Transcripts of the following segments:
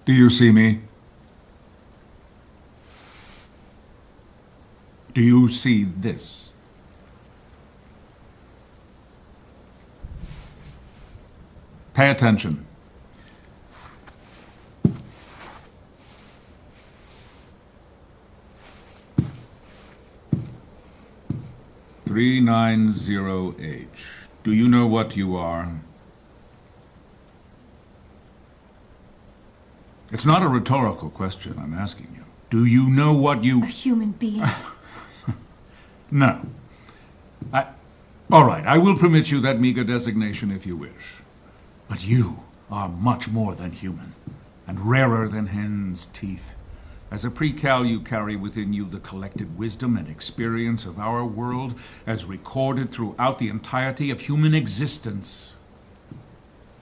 Do you see me? Do you see this? Pay attention. "390H. Do you know what you are?" It's not a rhetorical question I'm asking you. Do you know what you... A human being. No. All right, I will permit you that meager designation if you wish. But you are much more than human, and rarer than hen's teeth. As a pre-cal, you carry within you the collected wisdom and experience of our world as recorded throughout the entirety of human existence.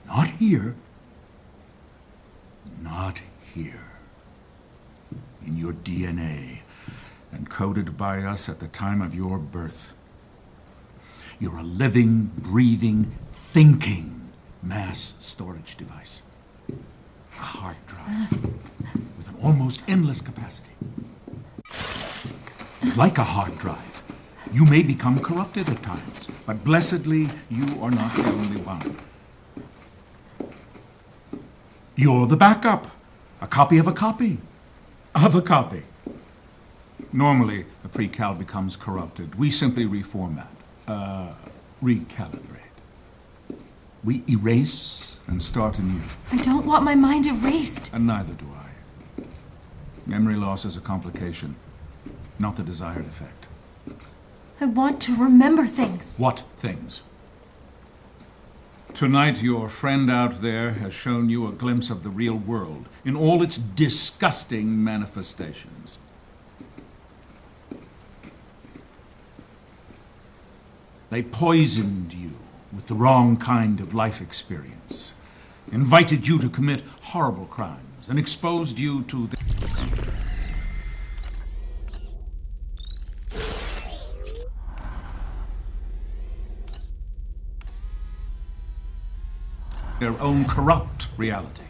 Not here. Not here. In your DNA, encoded by us at the time of your birth. You're a living, breathing, thinking mass storage device. A hard drive with an almost endless capacity. Like a hard drive, you may become corrupted at times, but blessedly, you are not the only one. You're the backup. A copy of a copy of a copy. Normally, a pre-cal becomes corrupted. We simply reformat, recalibrate. We erase and start anew. I don't want my mind erased. And neither do I. Memory loss is a complication, not the desired effect. I want to remember things. What things? Tonight, your friend out there has shown you a glimpse of the real world in all its disgusting manifestations. They poisoned you with the wrong kind of life experience, invited you to commit horrible crimes, and exposed you to their own corrupt reality.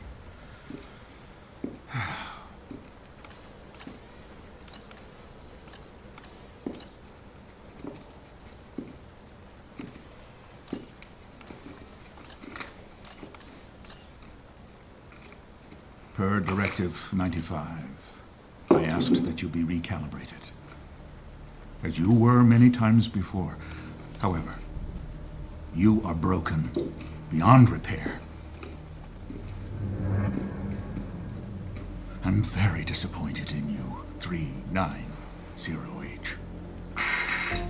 Per Directive 95, I asked that you be recalibrated, as you were many times before. However, you are broken beyond repair. I'm very disappointed in you, 390H.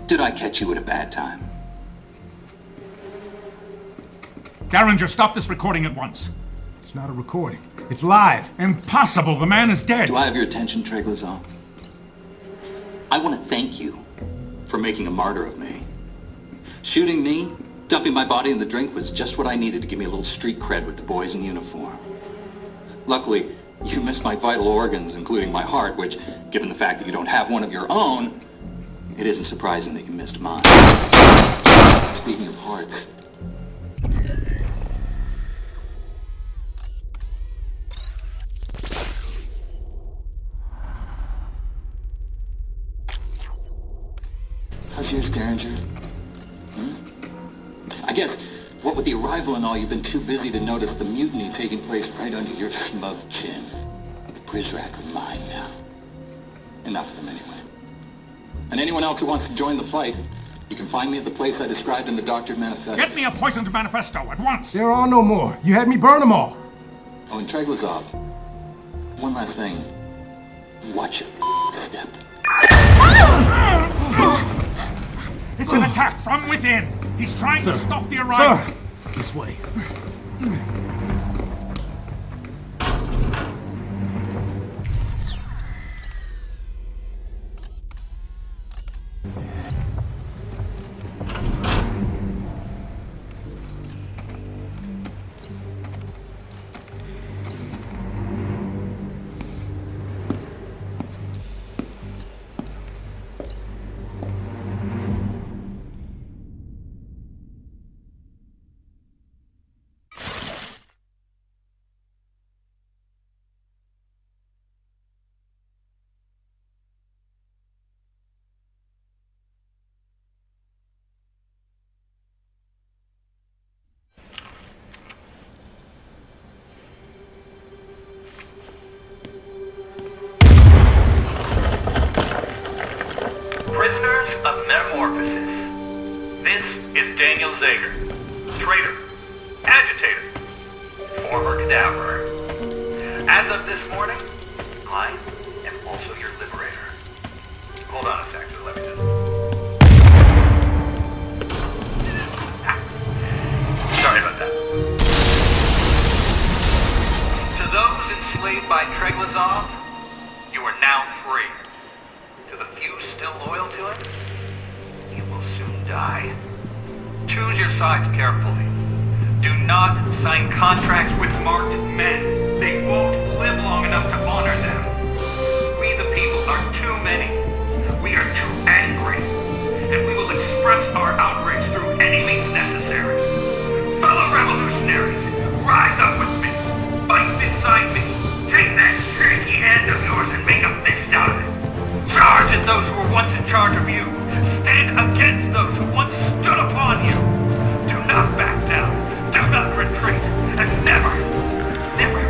Did I catch you at a bad time? Derringer, stop this recording at once. It's not a recording. It's live. Impossible! The man is dead! Do I have your attention, Treglazon? I want to thank you for making a martyr of me. Shooting me, dumping my body in the drink was just what I needed to give me a little street cred with the boys in uniform. Luckily, you missed my vital organs, including my heart, which, given the fact that you don't have one of your own, it isn't surprising that you missed mine. Speaking of hearts, how's yours, Derringer? I guess, what with the arrival and all, you've been too busy to notice the mutiny taking place right under your smug chin. The Prizrak are mine now. Enough of them anyway. And anyone else who wants to join the fight, you can find me at the place I described in the Doctored Manifesto. Get me a poisoned manifesto at once! There are no more. You had me burn them all. Oh, and Treglazov, one last thing. Watch your step. It's an attack from within! He's trying to stop the arrival! Sir! This way. cadaver. As of this morning, I am also your liberator. Hold on a sec, so let me just... Sorry about that. To those enslaved by Treglazov, you are now free. To the few still loyal to him, you will soon die. Choose your sides carefully. Do not sign contracts with marked men. They won't live long enough to honor them. We the people are too many. We are too angry. And we will express our outrage through any means necessary. Fellow revolutionaries, rise up with me. Fight beside me. Take that shaky hand of yours and make a fist out of it. Charge at those who were once in charge of you. Stand against those who once stood upon you. Do not back down. Do not retreat. And never, never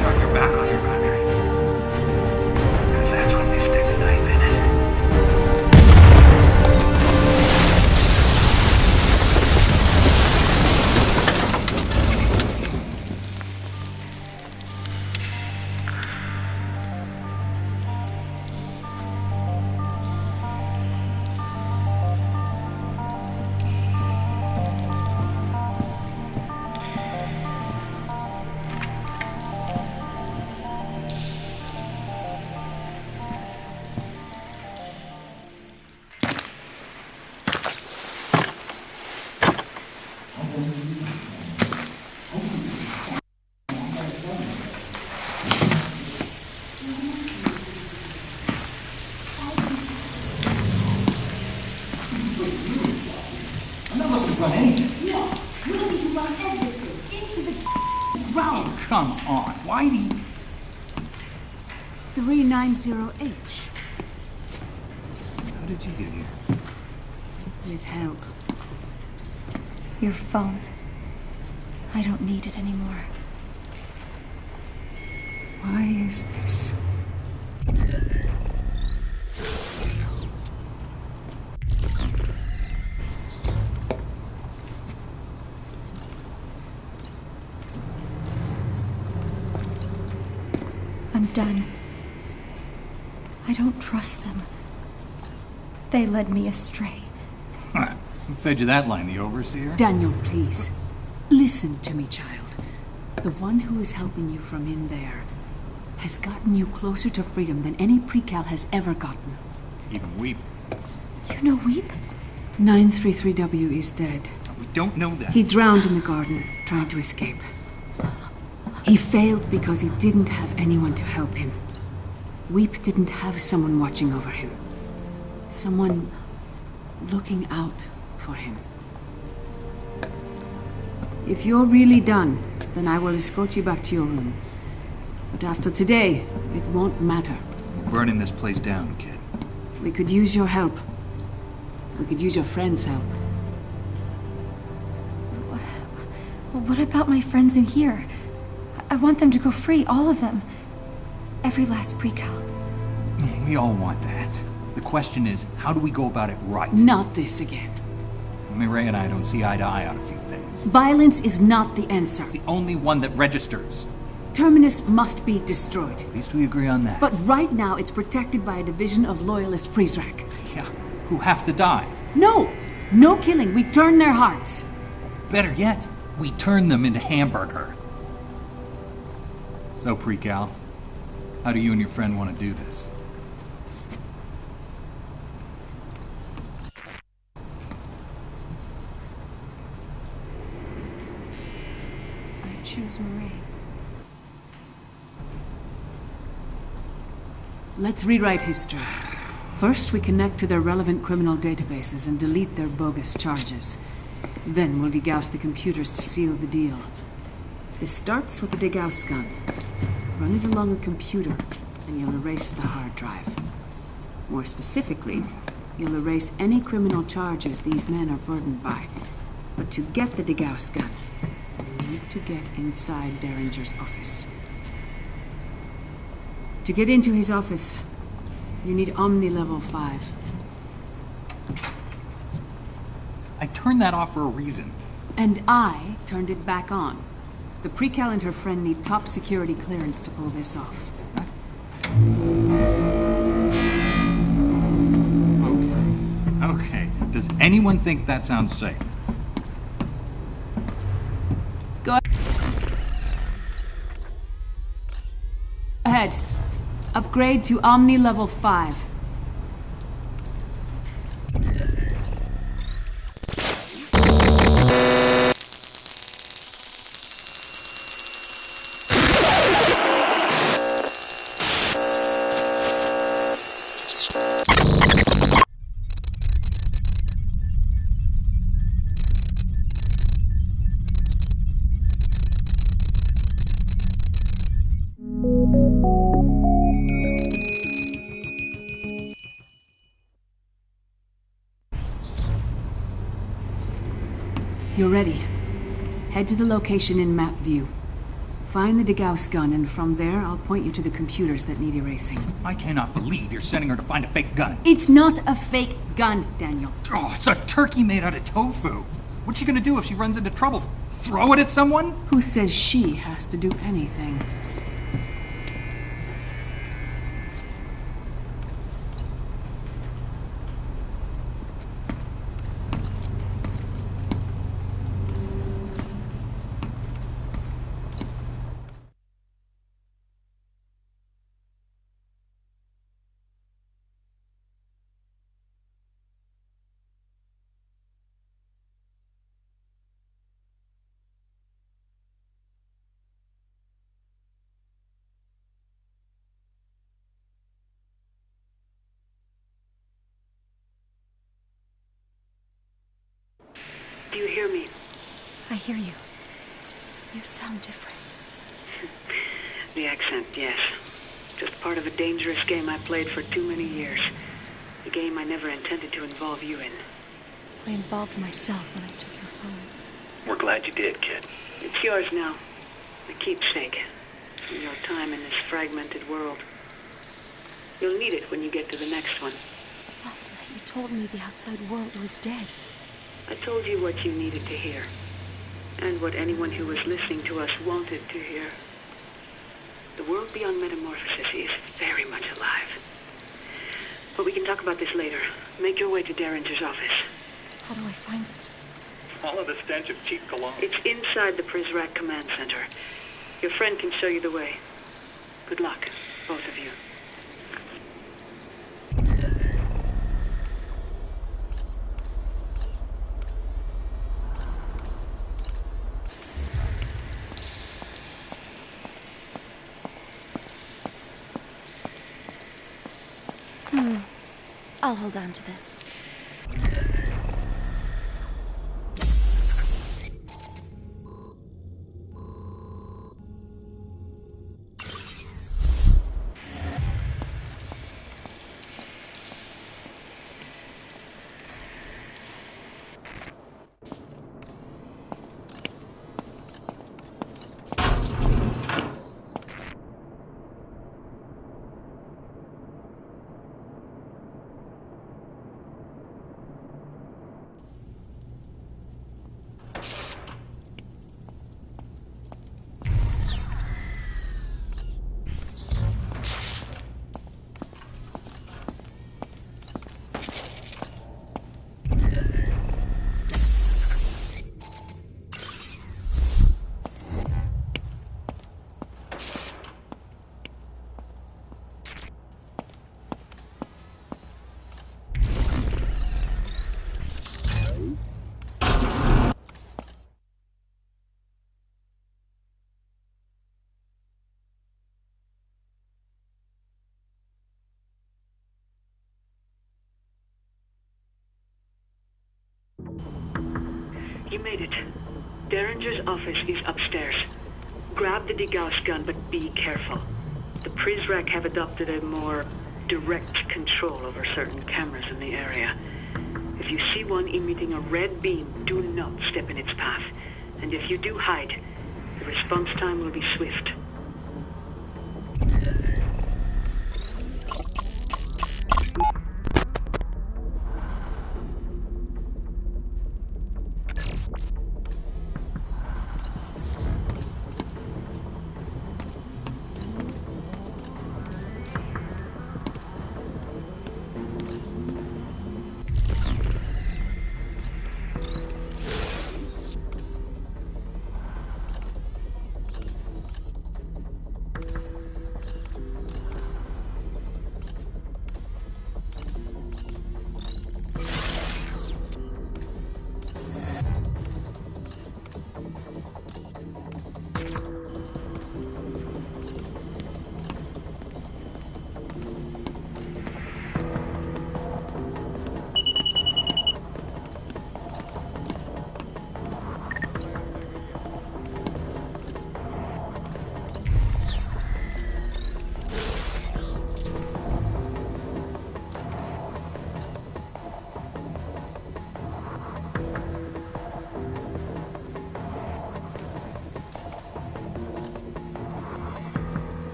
turn your back on your country. Because that's when they stick a knife in it. Come on, why do you... 390H. How did you get here? With help. Your phone. I don't need it anymore. Why is this? I'm done. I don't trust them. They led me astray. Who fed you that line, the overseer? Daniel, please. Listen to me, child. The one who is helping you from in there has gotten you closer to freedom than any pre-cal has ever gotten. Even Weep. You know Weep? 933W is dead. We don't know that. He drowned in the garden, trying to escape. He failed because he didn't have anyone to help him. Weep didn't have someone watching over him. Someone looking out for him. If you're really done, then I will escort you back to your room. But after today, it won't matter. We're burning this place down, kid. We could use your help. We could use your friends' help. Well, what about my friends in here? I want them to go free, all of them. Every last pre-cal. We all want that. The question is, how do we go about it right? Not this again. Mireille and I don't see eye to eye on a few things. Violence is not the answer. The only one that registers. Terminus must be destroyed. At least we agree on that. But right now, it's protected by a division of loyalist Priestrak. Yeah, who have to die. No! No killing. We turn their hearts. Better yet, we turn them into hamburger. So, Pre-Cal, how do you and your friend want to do this? I choose Marie. Let's rewrite history. First, we connect to their relevant criminal databases and delete their bogus charges. Then we'll degauss the computers to seal the deal. This starts with the degauss gun. Run it along a computer, and you'll erase the hard drive. More specifically, you'll erase any criminal charges these men are burdened by. But to get the degauss gun, you need to get inside Derringer's office. To get into his office, you need Omni Level 5. I turned that off for a reason. And I turned it back on. The Precal and her friend need top security clearance to pull this off. Okay. Does anyone think that sounds safe? Go ahead. Upgrade to Omni Level 5. You're ready. Head to the location in map view. Find the DeGauss gun, and from there, I'll point you to the computers that need erasing. I cannot believe you're sending her to find a fake gun. It's not a fake gun, Daniel. Oh, it's a turkey made out of tofu. What's she gonna do if she runs into trouble? Throw it at someone? Who says she has to do anything? Do you hear me? I hear you. You sound different. The accent, yes. Just part of a dangerous game I played for too many years. A game I never intended to involve you in. I involved myself when I took your phone. We're glad you did, kid. It's yours now. A keepsake. From your time in this fragmented world. You'll need it when you get to the next one. Last night you told me the outside world was dead. I told you what you needed to hear. And what anyone who was listening to us wanted to hear. The world beyond metamorphosis is very much alive. But we can talk about this later. Make your way to Derringer's office. How do I find it? Follow the stench of cheap cologne. It's inside the Prizrak Command Center. Your friend can show you the way. Good luck, both of you. I'll hold on to this. You made it. Derringer's office is upstairs. Grab the DeGauss gun, but be careful. The Prizrak have adopted a more direct control over certain cameras in the area. If you see one emitting a red beam, do not step in its path. And if you do hide, the response time will be swift.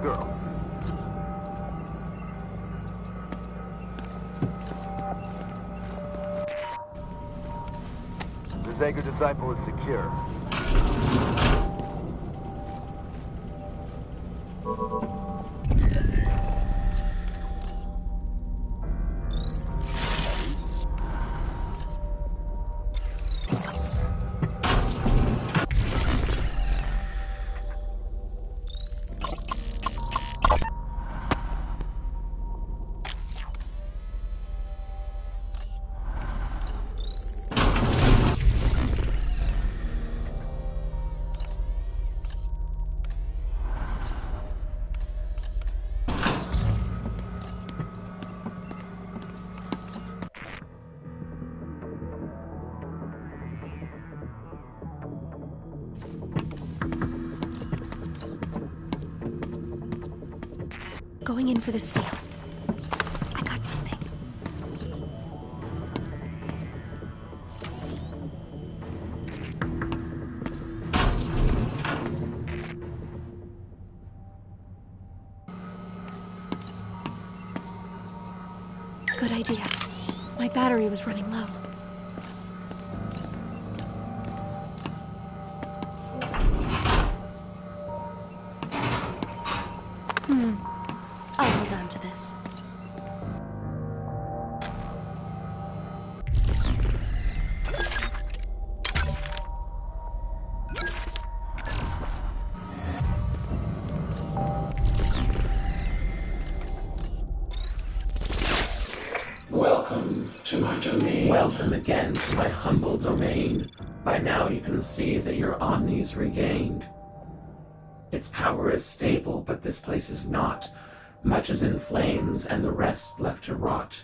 girl. The Zager disciple is secure. Going in for the steal. I got something. Good idea. My battery was running low. I'll hold on to this. Welcome to my domain. Welcome again to my humble domain. By now you can see that your omni's regained. Its power is stable, but this place is not. Much is in flames, and the rest left to rot.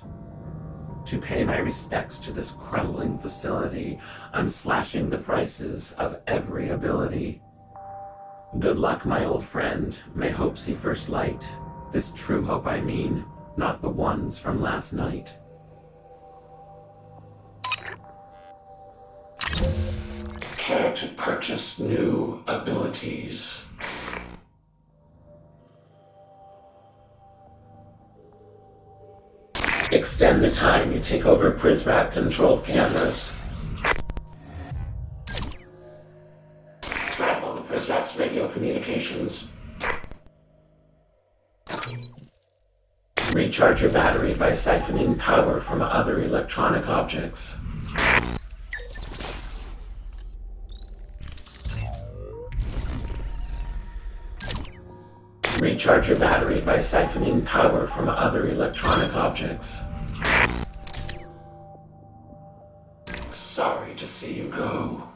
To pay my respects to this crumbling facility, I'm slashing the prices of every ability. Good luck, my old friend. May hope see first light. This true hope I mean, not the ones from last night. Care to purchase new abilities? Extend the time you take over Prizrak-controlled cameras. Scramble the Prizrak's radio communications. Recharge your battery by siphoning power from other electronic objects. Recharge your battery by siphoning power from other electronic objects. Sorry to see you go.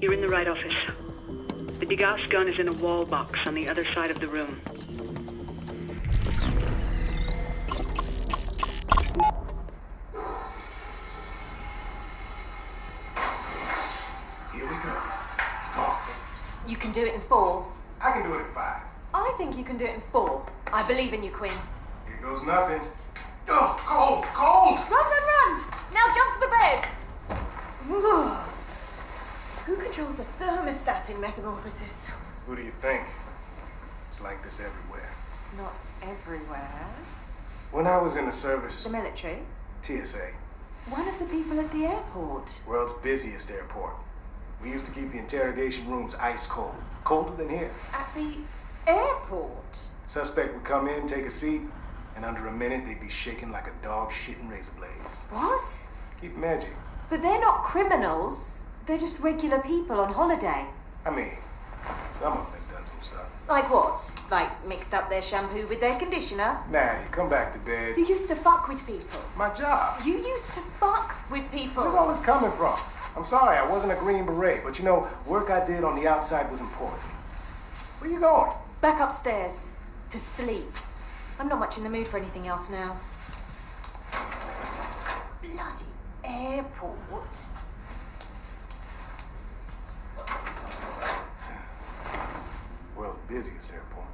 You're in the right office. The degas gun is in a wall box on the other side of the room. Here we go. Talk. You can do it in 4. I can do it in 5. I think you can do it in 4. I believe in you, Quinn. Here goes nothing. Oh, cold, cold! Run! Now jump to the bed! Ugh. Who controls the thermostat in Metamorphosis? Who do you think? It's like this everywhere. Not everywhere. When I was in the service, The military? TSA, One of the people at the airport. world's busiest airport. We used to keep the interrogation rooms ice cold. Colder than here. At the airport? Suspect would come in, take a seat, and under a minute they'd be shaking like a dog shitting razor blades. What? Keep them edgy. But they're not criminals. They're just regular people on holiday. I mean, some of them have done some stuff. Like what? Like mixed up their shampoo with their conditioner? Maddie, come back to bed. You used to fuck with people. My job. You used to fuck with people. Where's all this coming from? I'm sorry, I wasn't a Green Beret, but you know, work I did on the outside was important. Where you going? Back upstairs. To sleep. I'm not much in the mood for anything else now. Bloody airport. World's busiest airport.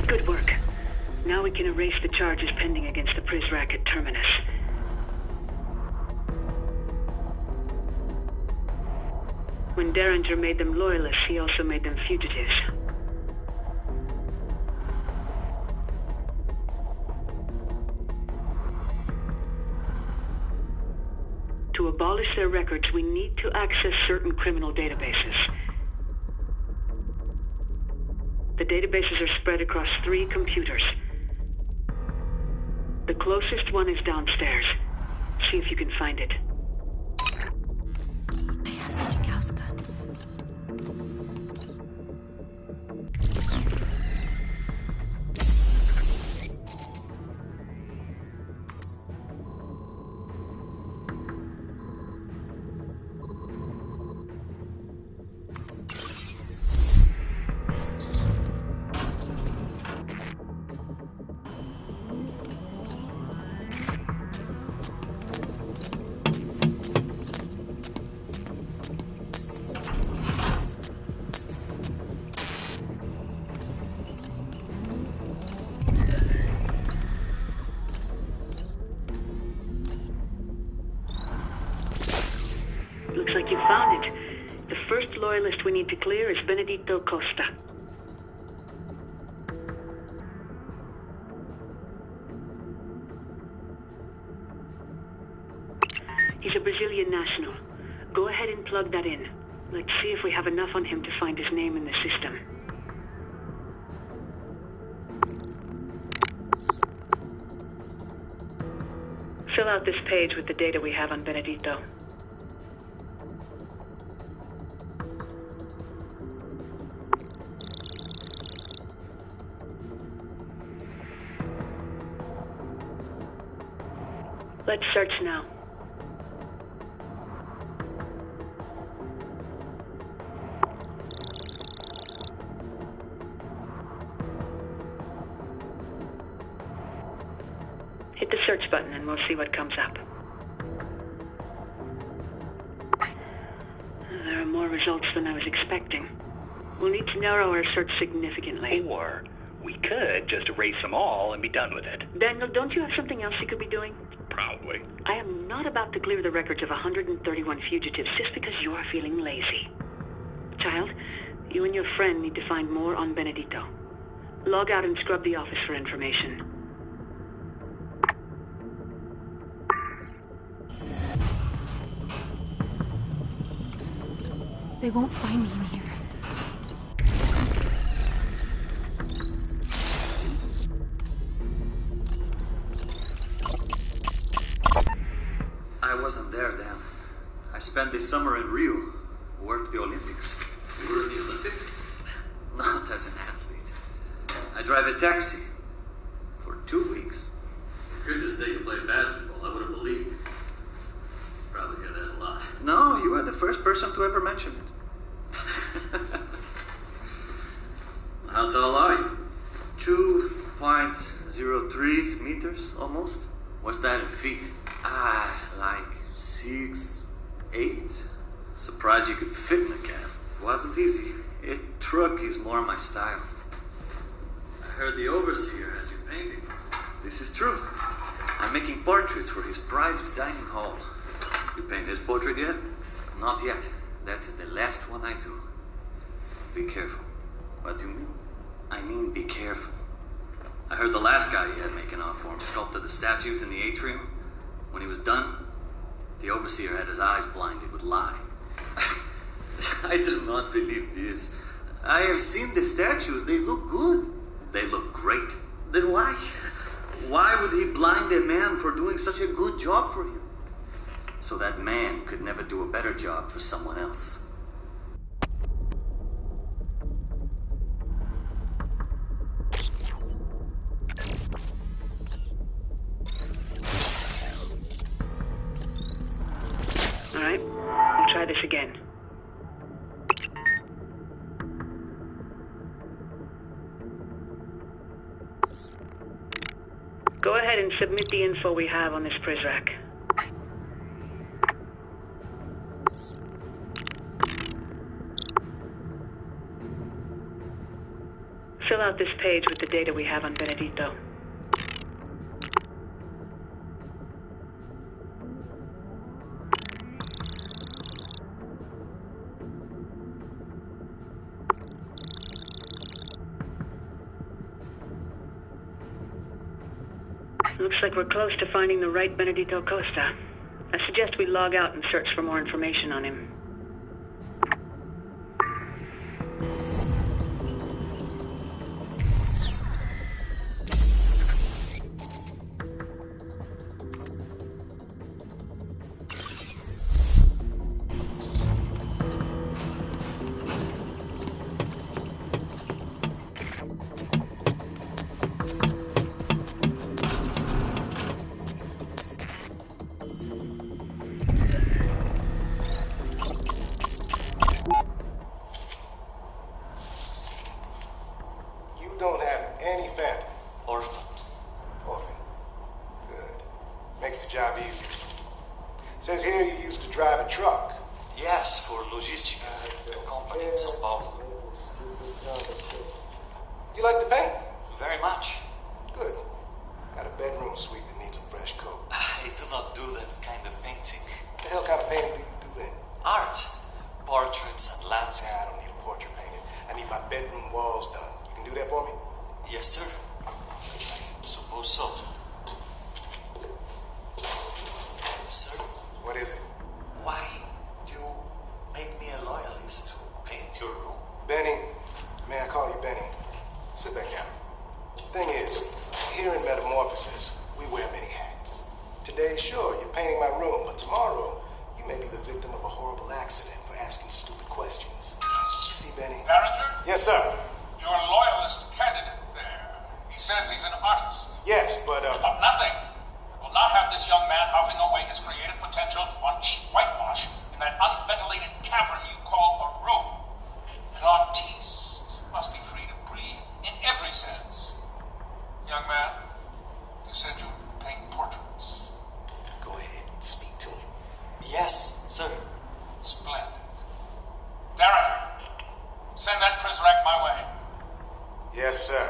Good work. Now we can erase the charges pending against the Prizrak at Terminus. When Derringer made them loyalists, he also made them fugitives. To abolish their records, we need to access certain criminal databases. The databases are spread across 3 computers. The closest one is downstairs. See if you can find it. I have the Gauss gun. Looks like you found it. The first loyalist we need to clear is Benedito Costa. He's a Brazilian national. Go ahead and plug that in. Let's see if we have enough on him to find his name in the system. Fill out this page with the data we have on Benedito. Let's search now. Hit the search button and we'll see what comes up. There are more results than I was expecting. We'll need to narrow our search significantly. Or we could just erase them all and be done with it. Daniel, don't you have something else you could be doing? Probably. I am not about to clear the records of 131 fugitives just because you are feeling lazy. Child, you and your friend need to find more on Benedito. Log out and scrub the office for information. They won't find me in here. I wasn't there then. I spent this summer in Rio, worked the Olympics. You were in the Olympics? Not as an athlete. I drive a taxi for 2 weeks. You could just say you played basketball. I would have believed you. Probably hear that a lot. No, you are the first person to ever mention it. How tall are you? 2.03 meters, almost. What's that in feet? Like 6'8". Surprised you could fit in a cab. Wasn't easy. A truck is more my style. I heard the overseer has you painting. This is true. I'm making portraits for his private dining hall. You paint his portrait yet? Not yet. That is the last one I do. Be careful. What do you mean? I mean, be careful. I heard the last guy he had making art for him sculpted the statues in the atrium. When he was done, the overseer had his eyes blinded with lye. I do not believe this. I have seen the statues. They look good. They look great. Then why? Why would he blind a man for doing such a good job for him? So that man could never do a better job for someone else. All right, we'll try this again. Go ahead and submit the info we have on this Prizrak. Fill out this page with the data we have on Benedito. Looks like we're close to finding the right Benedito Costa. I suggest we log out and search for more information on him. Don't have any family. Orphan. Orphan. Good. Makes the job easier. Says here you used to drive a truck. Yes, for Logistica, a company in São Paulo. You like to paint? Very much. Good. Got a bedroom suite that needs a fresh coat. I do not do that kind of painting. What the hell kind of painting do you do then? Art. Portraits and landscape. I don't need a portrait painted. I need my bedroom walls done. You can do that for me? Yes, sir. I suppose so. Sir? What is it? Why do you make me a loyalist to paint your room? Benny. May I call you Benny? Sit back down. Thing is, here in Metamorphosis, we wear many hats. Today, sure, you're painting my room, but tomorrow, you may be the victim of a horrible accident for asking stupid questions. You see, Benny? Barringer? Yes, sir. Your loyalist candidate there. He says he's an artist. Yes, but Nothing. Will not have this young man houting away his creative potential on cheap whitewash in that unventilated cavern you call a room. An artiste must be free to breathe in every sense. Young man, you said you paint portraits. Go ahead, speak to him. Yes, sir. Splendid. Darren, send that Prizrak my way. Yes, sir.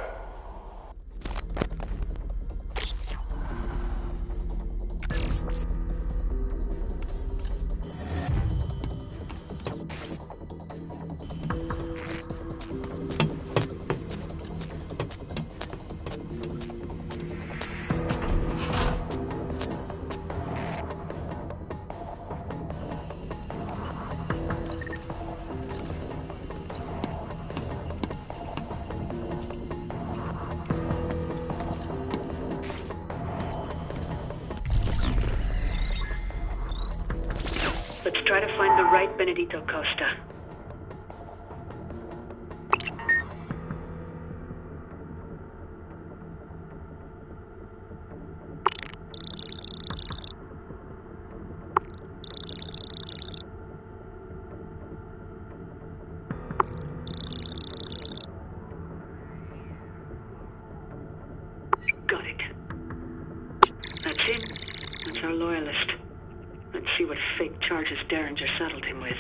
Let's try to find the right Benedito Costa. see what fake charges Derringer saddled him with.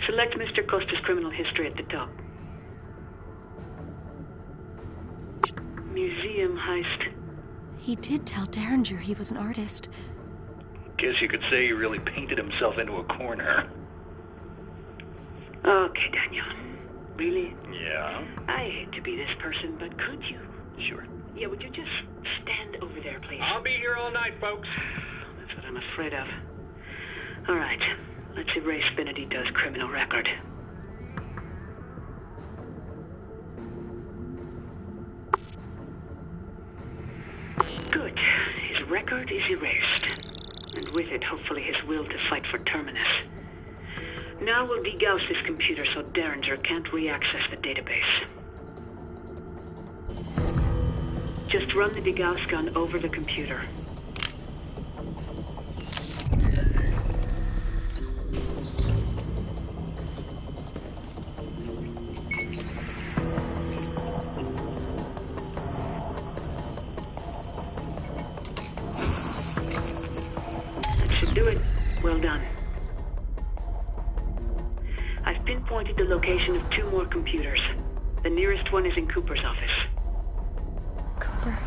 Select Mr. Costa's criminal history at the top. Museum heist. He did tell Derringer he was an artist. Guess you could say he really painted himself into a corner. Okay, Daniel. Really? Yeah? I hate to be this person, but could you? Sure. Yeah, would you just stand over there, please? I'll be here all night, folks. That's what I'm afraid of. All right. Let's erase Benedito's criminal record. Good. His record is erased. And with it, hopefully, his will to fight for Terminus. Now we'll degauss his computer so Derringer can't re-access the database. Just run the degauss gun over the computer. That should do it. Well done. I've pinpointed the location of 2 more computers. The nearest one is in Cooper's office. Cooper.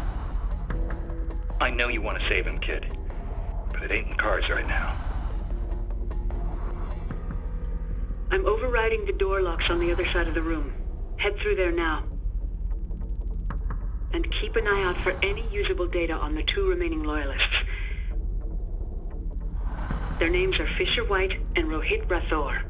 I know you want to save him, kid. But it ain't in the cards right now. I'm overriding the door locks on the other side of the room. Head through there now. And keep an eye out for any usable data on the 2 remaining loyalists. Their names are Fisher White and Rohit Rathore.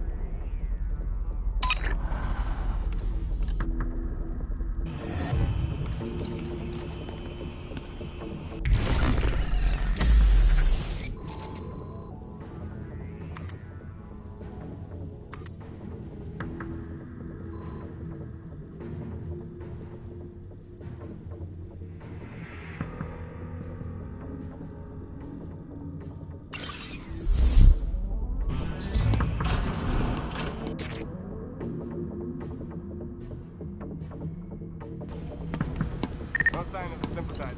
No sign of the sympathizers.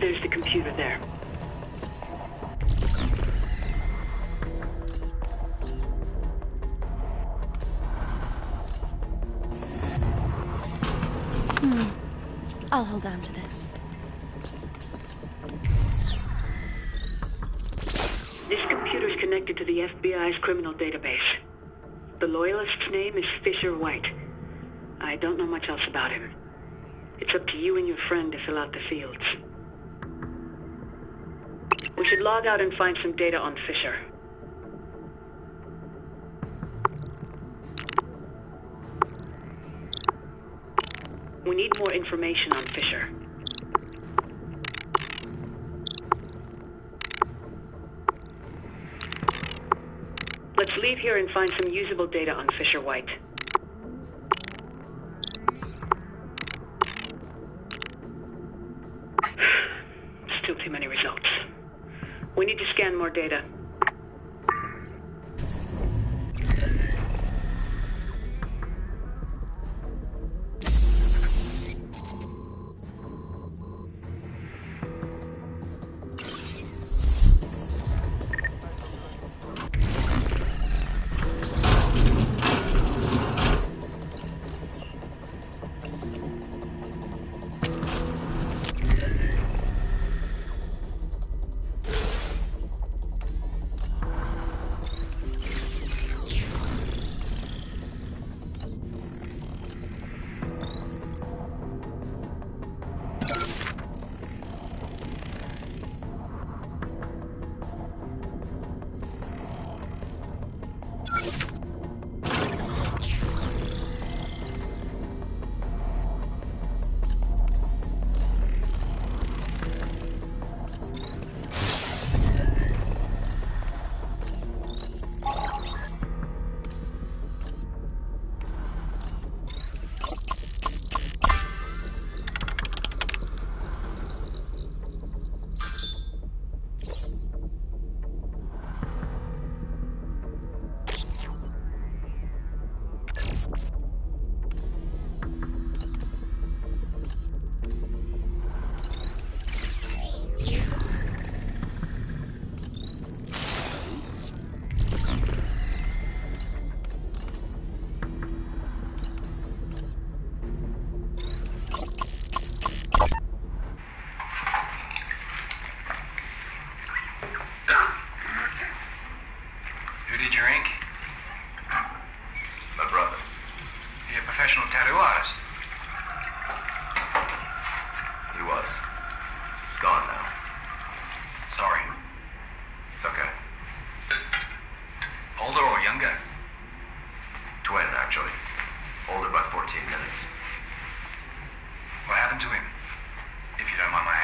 There's the computer there. I'll hold on to this. This computer's connected to the FBI's criminal database. The loyalist's name is Fisher White. I don't know much else about him. It's up to you and your friend to fill out the fields. We should log out and find some data on Fisher. We need more information on Fisher. Let's leave here and find some usable data on Fisher White. Still too many results. We need to scan more data.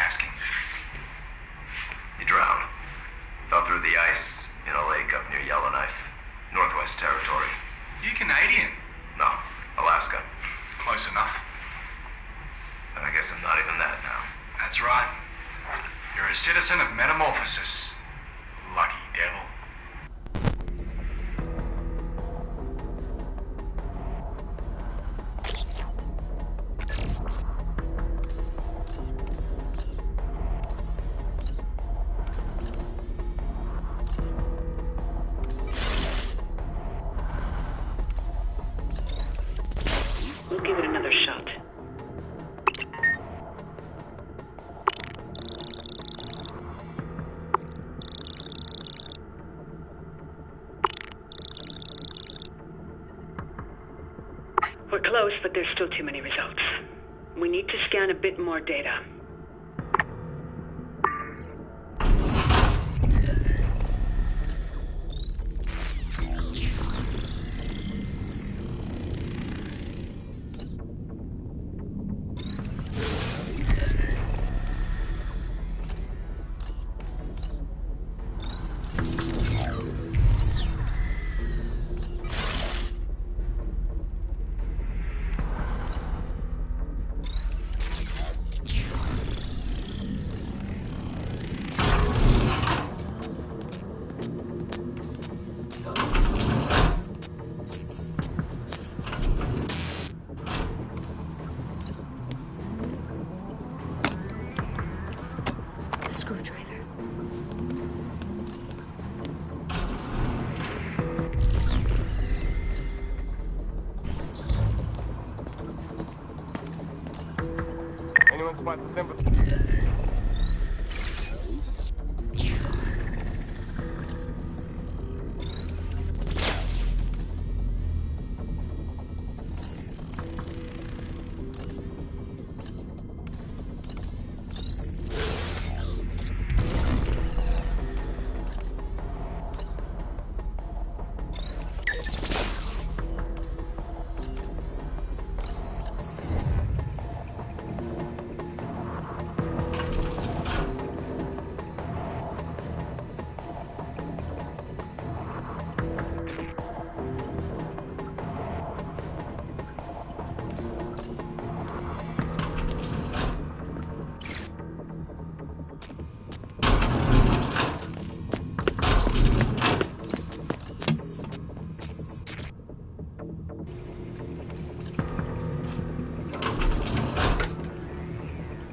asking. He drowned. Fell through the ice in a lake up near Yellowknife, Northwest Territory. You Canadian? No, Alaska. Close enough. And I guess I'm not even that now. That's right. You're a citizen of Metamorphosis. Lucky devil. We'll give it another shot. We're close, but there's still too many results. We need to scan a bit more data. A screwdriver. Anyone spot the symbol?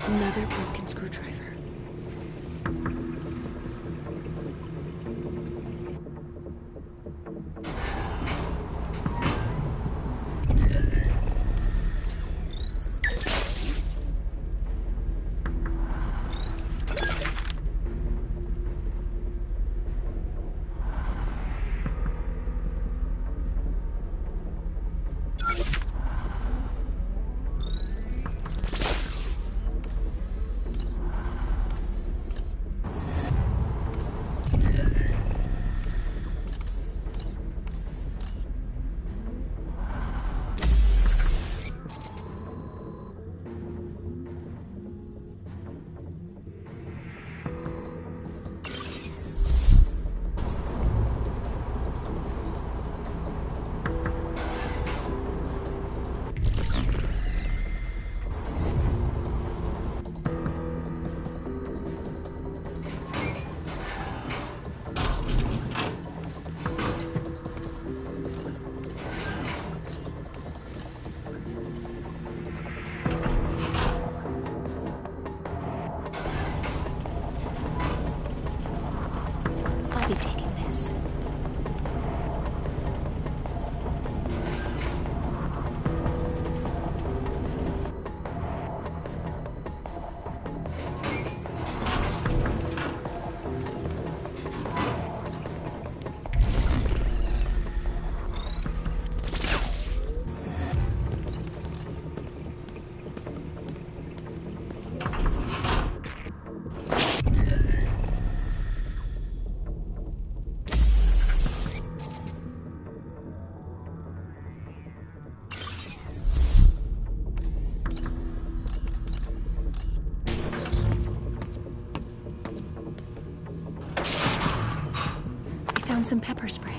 Another broken screwdriver. found some pepper spray.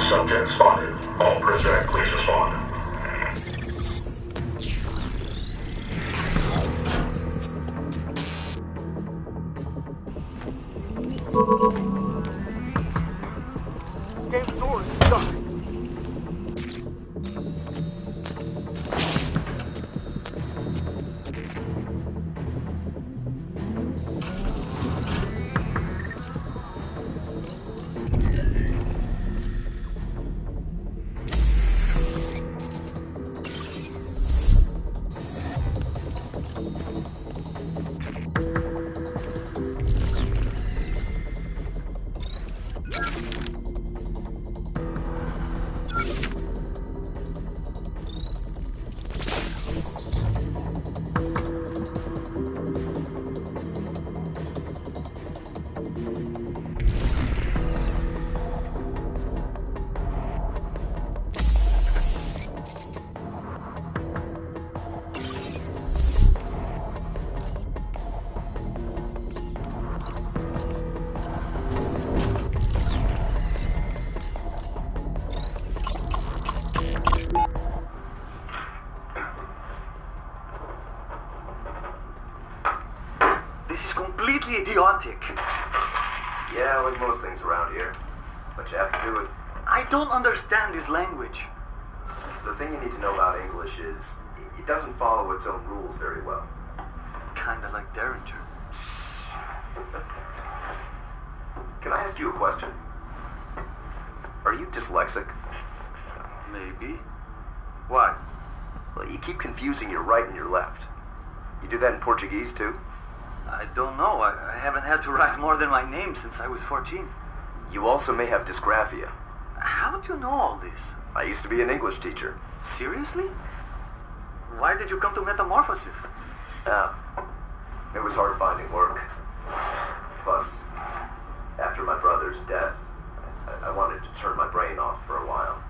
Subject spotted. All prisoner, please respond. David door is stuck. This is completely idiotic. Yeah, like most things around here. But you have to do it. I don't understand this language. The thing you need to know about English is it doesn't follow its own rules very well. Kinda like Derringer. Can I ask you a question? Are you dyslexic? Maybe. Why? Well, you keep confusing your right and your left. You do that in Portuguese too? I don't know. I haven't had to write more than my name since I was 14. You also may have dysgraphia. How do you know all this? I used to be an English teacher. Seriously? Why did you come to Metamorphosis? It was hard finding work. Plus, after my brother's death, I wanted to turn my brain off for a while.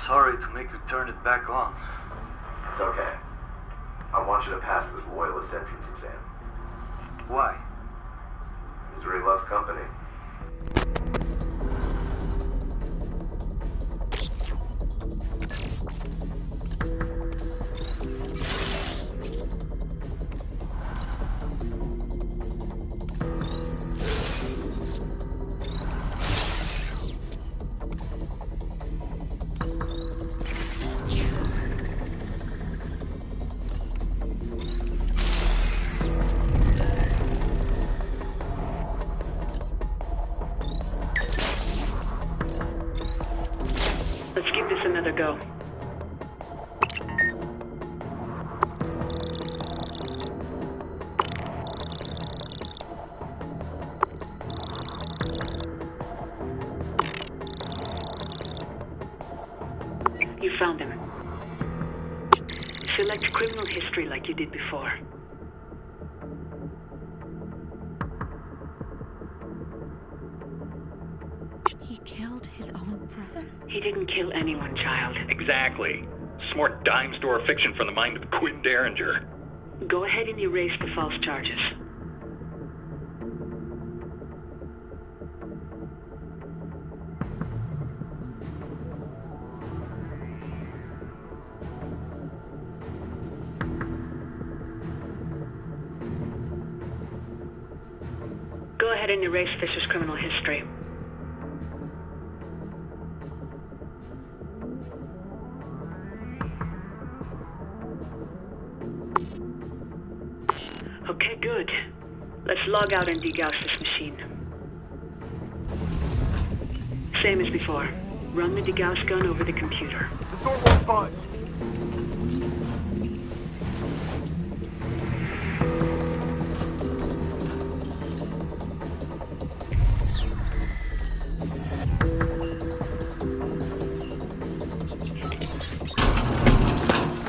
Sorry to make you turn it back on. It's okay. I want you to pass this loyalist entrance exam. Why? Misery loves company. another go. You found him. Select criminal history like you did before. He killed his own brother? He didn't kill anyone, child. Exactly. Smart dime store fiction from the mind of Quinn Derringer. Go ahead and erase the false charges. Go ahead and erase Fisher's criminal history. Okay, good. Let's log out and degauss this machine. Same as before. Run the degauss gun over the computer. The door won't budge.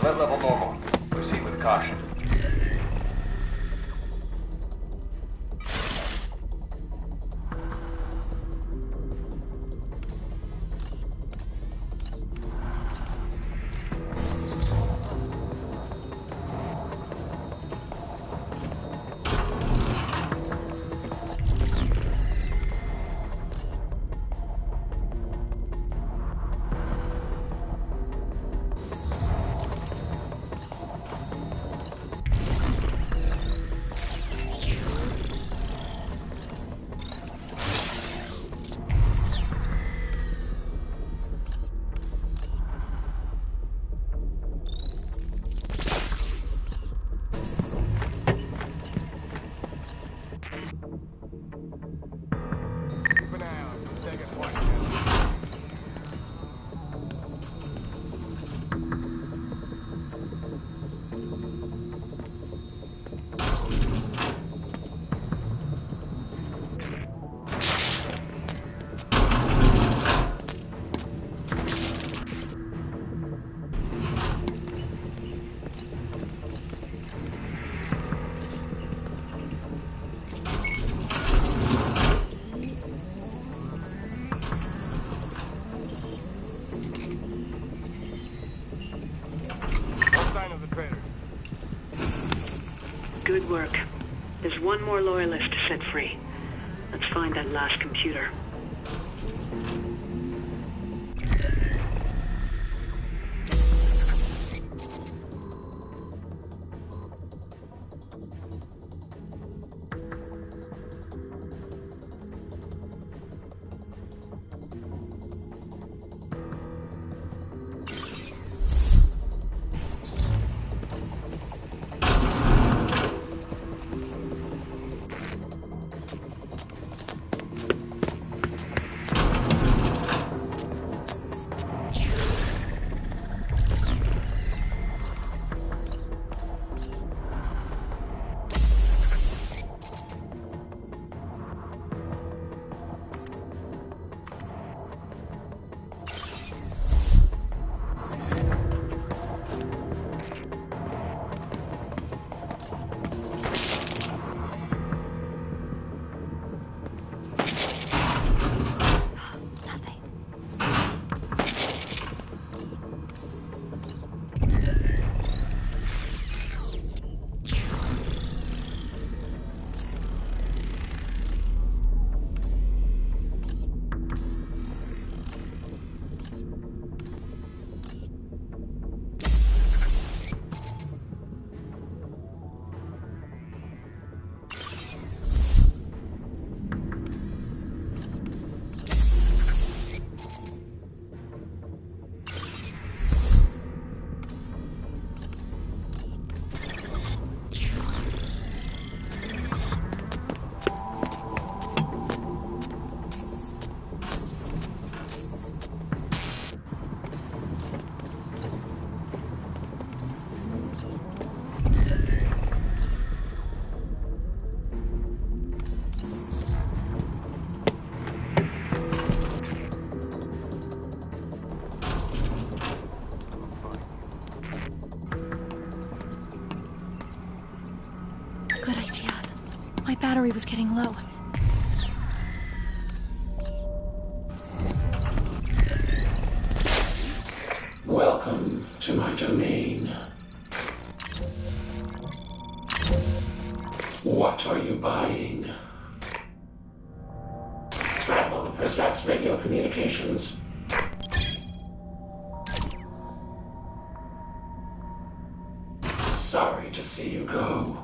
Lead level normal. Proceed with caution. Good work. There's one more loyalist to set free. Let's find that last computer. My battery was getting low. Welcome to my domain. What are you buying? Scrambled Prismax radio communications. Sorry to see you go.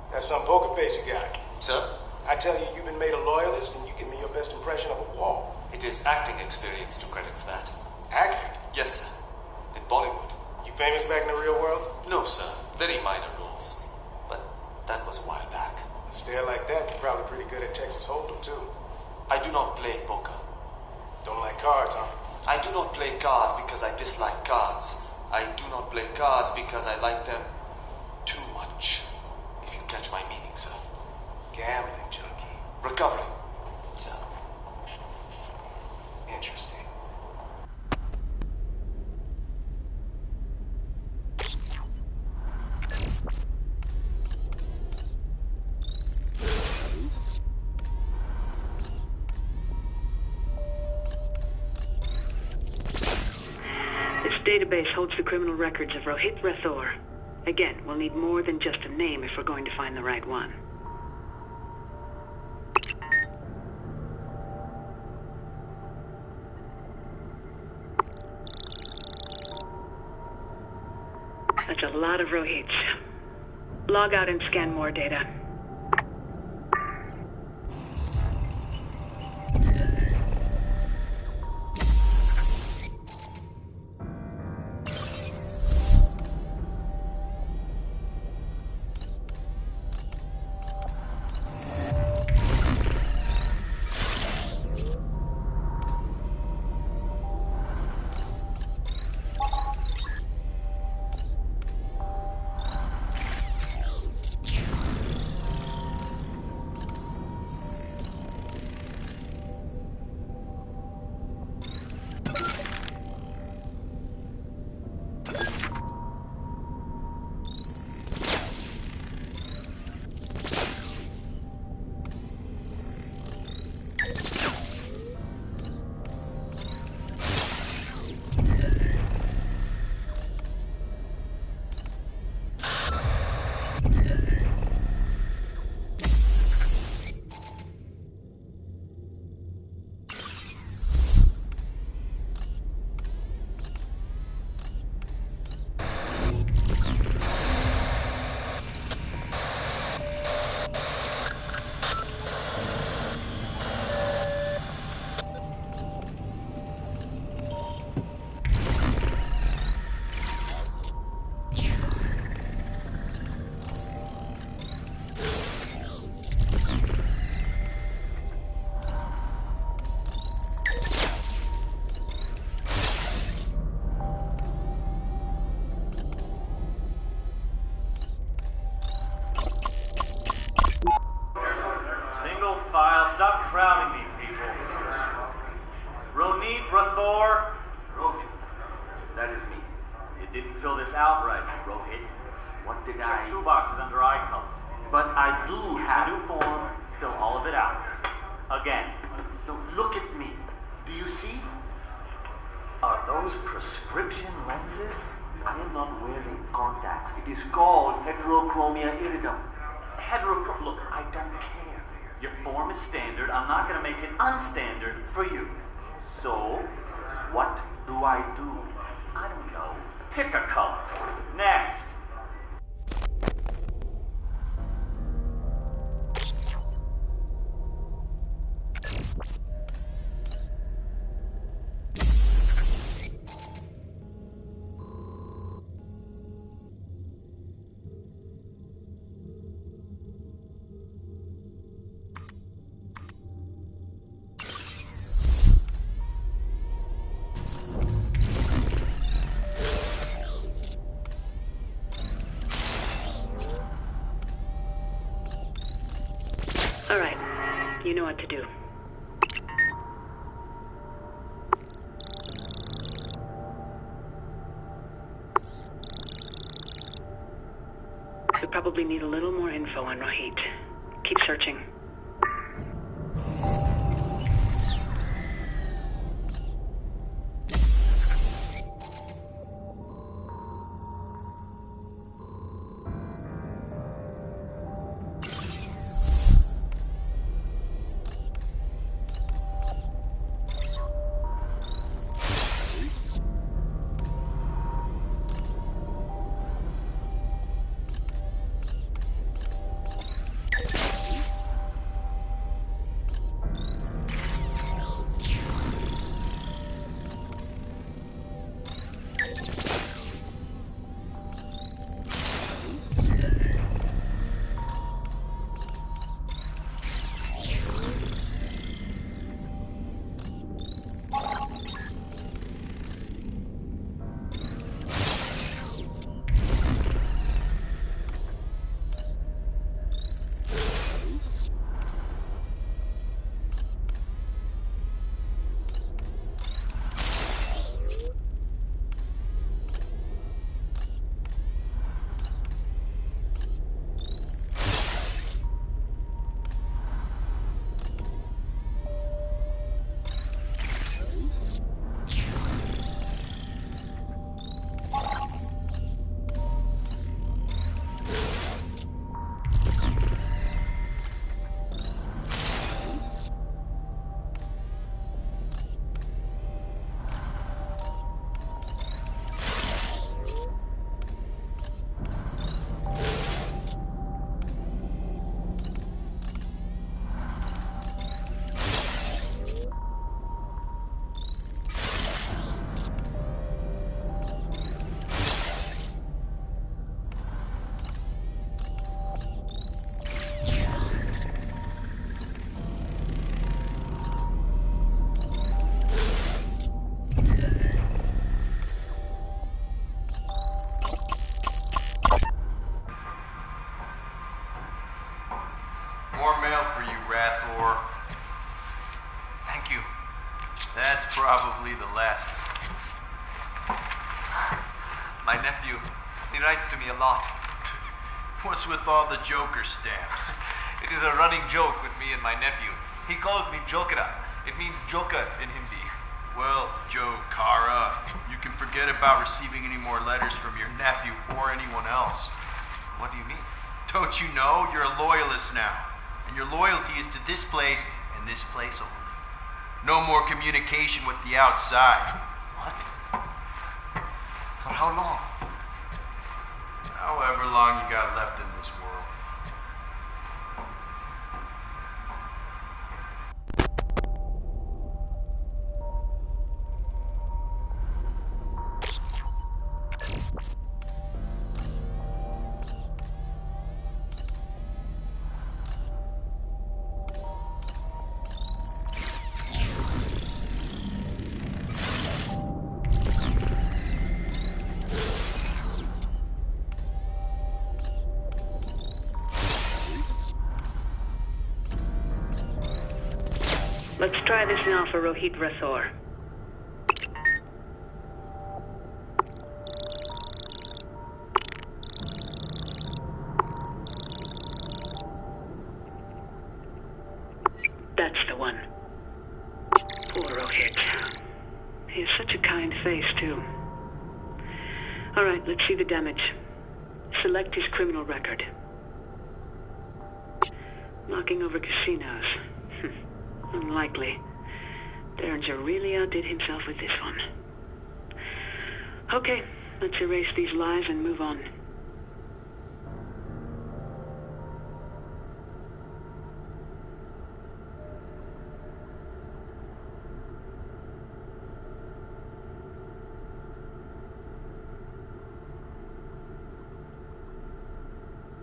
That's some poker face you got. Sir, I tell you, you've been made a loyalist, and you give me your best impression of a wall. it is acting experience to credit for that. Acting? Yes, sir. In Bollywood. You famous back in the real world? No, sir. Very minor roles. But that was a while back. A stare like that, you're probably pretty good at Texas Hold'em, too. I do not play poker. Don't like cards, huh? I do not play cards because I dislike cards. I do not play cards because I like them too much. If you catch my meaning, sir. Gambling junkie. Recovering, sir. Interesting. This database holds the criminal records of Rohit Rathore. Again, we'll need more than just a name if we're going to find the right one. That's a lot of Rohits. Log out and scan more data. Stop crowding me, people. Ronit Rathore. Rohit. That is me. You didn't fill this out right, Rohit. What did I... Check 2 boxes under eye color. But I do have... Use a new form. Fill all of it out. Again. No, look at me. Do you see? Are those prescription lenses? I am not wearing contacts. It is called heterochromia iridum. Look, I don't care. Your form is standard. I'm not going to make it unstandard for you. So, what do I do? I don't know. Pick a color. Next. what to do. We probably need a little more info on Rohit. Keep searching. More mail for you, Rathor. Thank you. That's probably the last one. My nephew, he writes to me a lot. What's with all the Joker stamps? It is a running joke with me and my nephew. He calls me Jokera. It means Joker in Hindi. Well, Jokara, you can forget about receiving any more letters from your nephew or anyone else. What do you mean? Don't you know you're a loyalist now? And your loyalty is to this place and this place only. No more communication with the outside. What? For how long? However long you got left in this world. Let's try this now for Rohit Rathor. That's the one. Poor Rohit. He has such a kind face, too. All right, let's see the damage. Select his criminal record. Knocking over casinos. Unlikely. Derringer really outdid himself with this one. Okay, let's erase these lies and move on.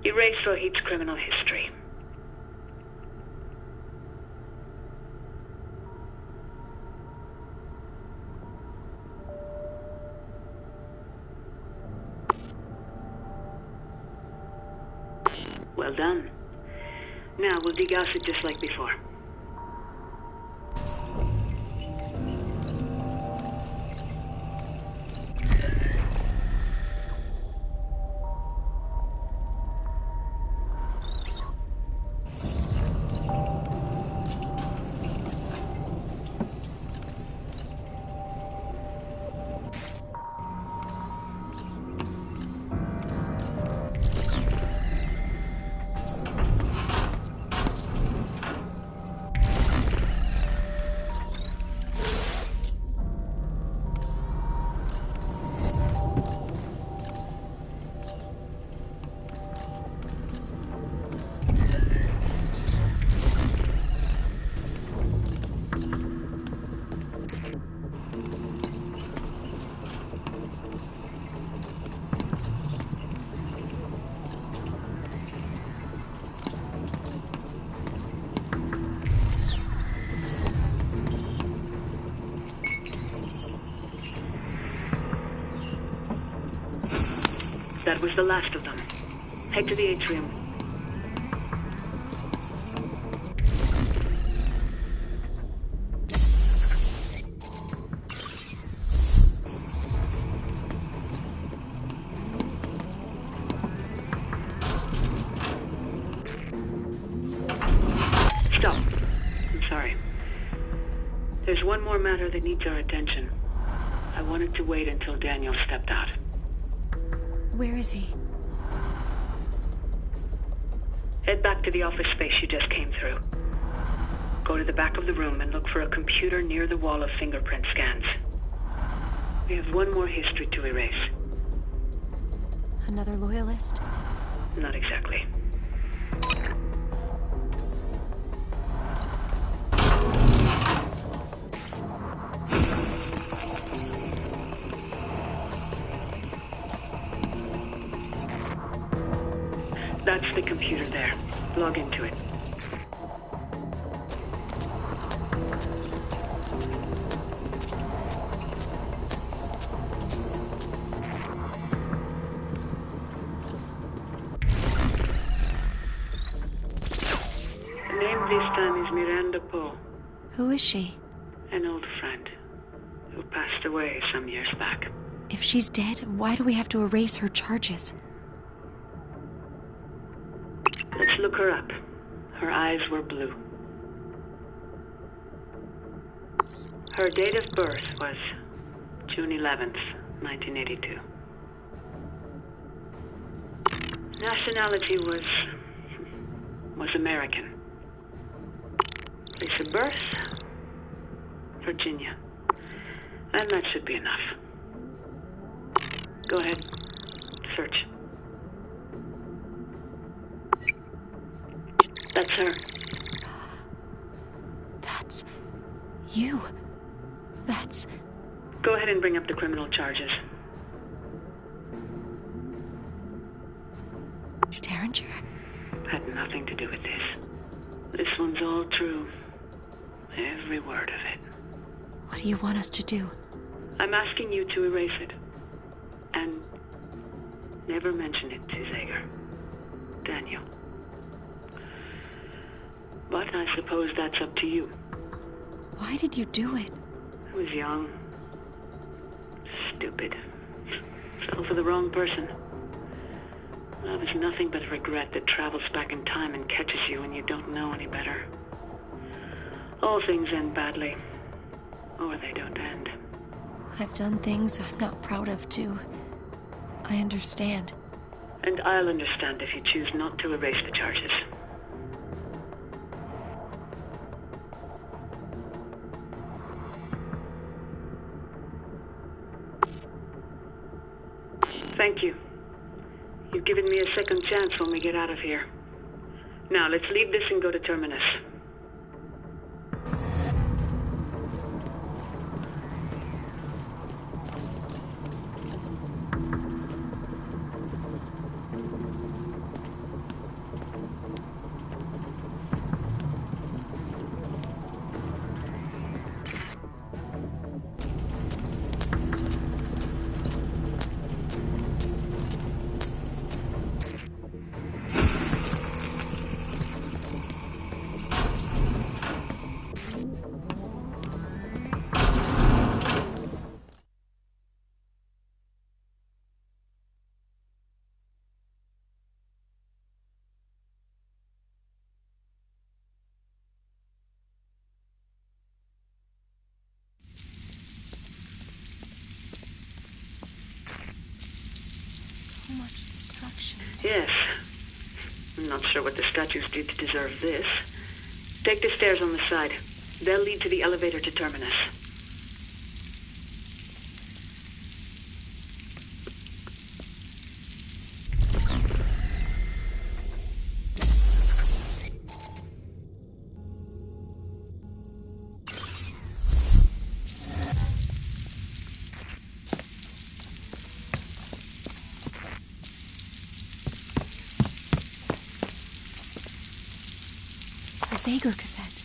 Erase Rohit's criminal history. Well done. Now we'll degauss it just like before. That was the last of them. Head to the atrium. Stop. I'm sorry. There's one more matter that needs our attention. I wanted to wait until Daniel stepped out. Where is he? Head back to the office space you just came through. Go to the back of the room and look for a computer near the wall of fingerprint scans. We have one more history to erase. Another loyalist? Not exactly. That's the computer there. Log into it. The name this time is Miranda Poe. Who is she? An old friend who passed away some years back. If she's dead, why do we have to erase her charges? Let's look her up. Her eyes were blue. Her date of birth was June 11th, 1982. Nationality was American. Place of birth, Virginia. And that should be enough. Go ahead. Search. That's her. That's you. That's... Go ahead and bring up the criminal charges. Derringer? Had nothing to do with this. This one's all true. Every word of it. What do you want us to do? I'm asking you to erase it. And never mention it to Zager. Daniel. But I suppose that's up to you. Why did you do it? I was young. Stupid. Fell for the wrong person. Love is nothing but regret that travels back in time and catches you when you don't know any better. All things end badly. Or they don't end. I've done things I'm not proud of, too. I understand. And I'll understand if you choose not to erase the charges. Thank you. You've given me a second chance when we get out of here. Now, let's leave this and go to Terminus. So much destruction. Yes. I'm not sure what the statues did to deserve this. Take the stairs on the side. They'll lead to the elevator to Terminus. The Zager cassette.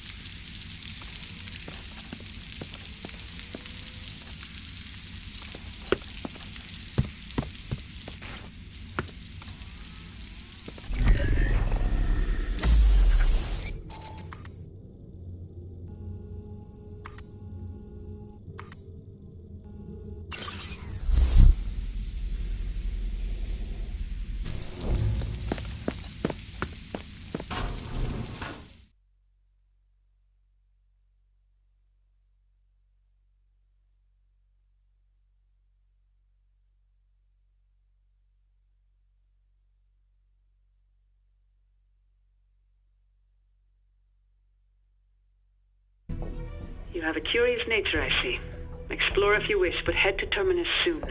You have a curious nature, I see. Explore if you wish, but head to Terminus soon.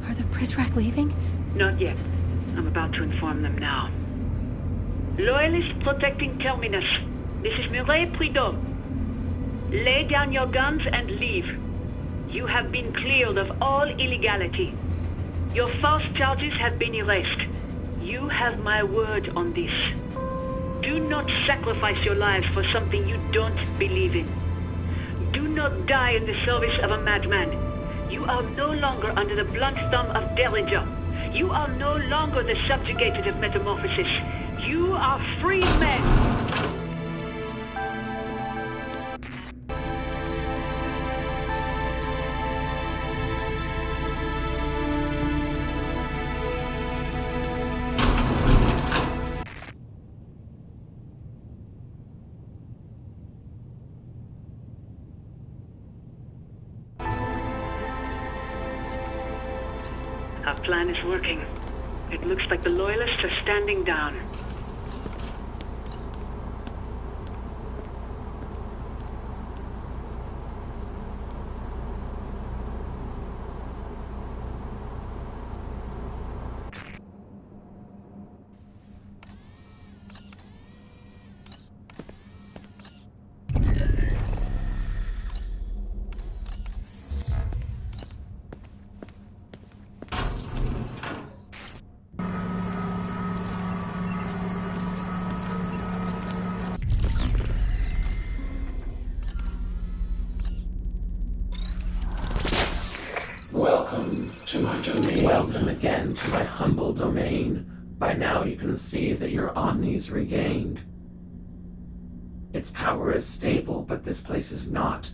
Are the Prizrak leaving? Not yet. I'm about to inform them now. Loyalists protecting Terminus. This is Mireille Prudhomme. Lay down your guns and leave. You have been cleared of all illegality. Your false charges have been erased. You have my word on this. Do not sacrifice your lives for something you don't believe in. Do not die in the service of a madman. You are no longer under the blunt thumb of Derringer. You are no longer the subjugated of Metamorphosis. You are free men. Our plan is working. It looks like the Loyalists are standing down. Welcome to my domain. Welcome again to my humble domain. By now you can see that your omni's regained. Its power is stable, but this place is not.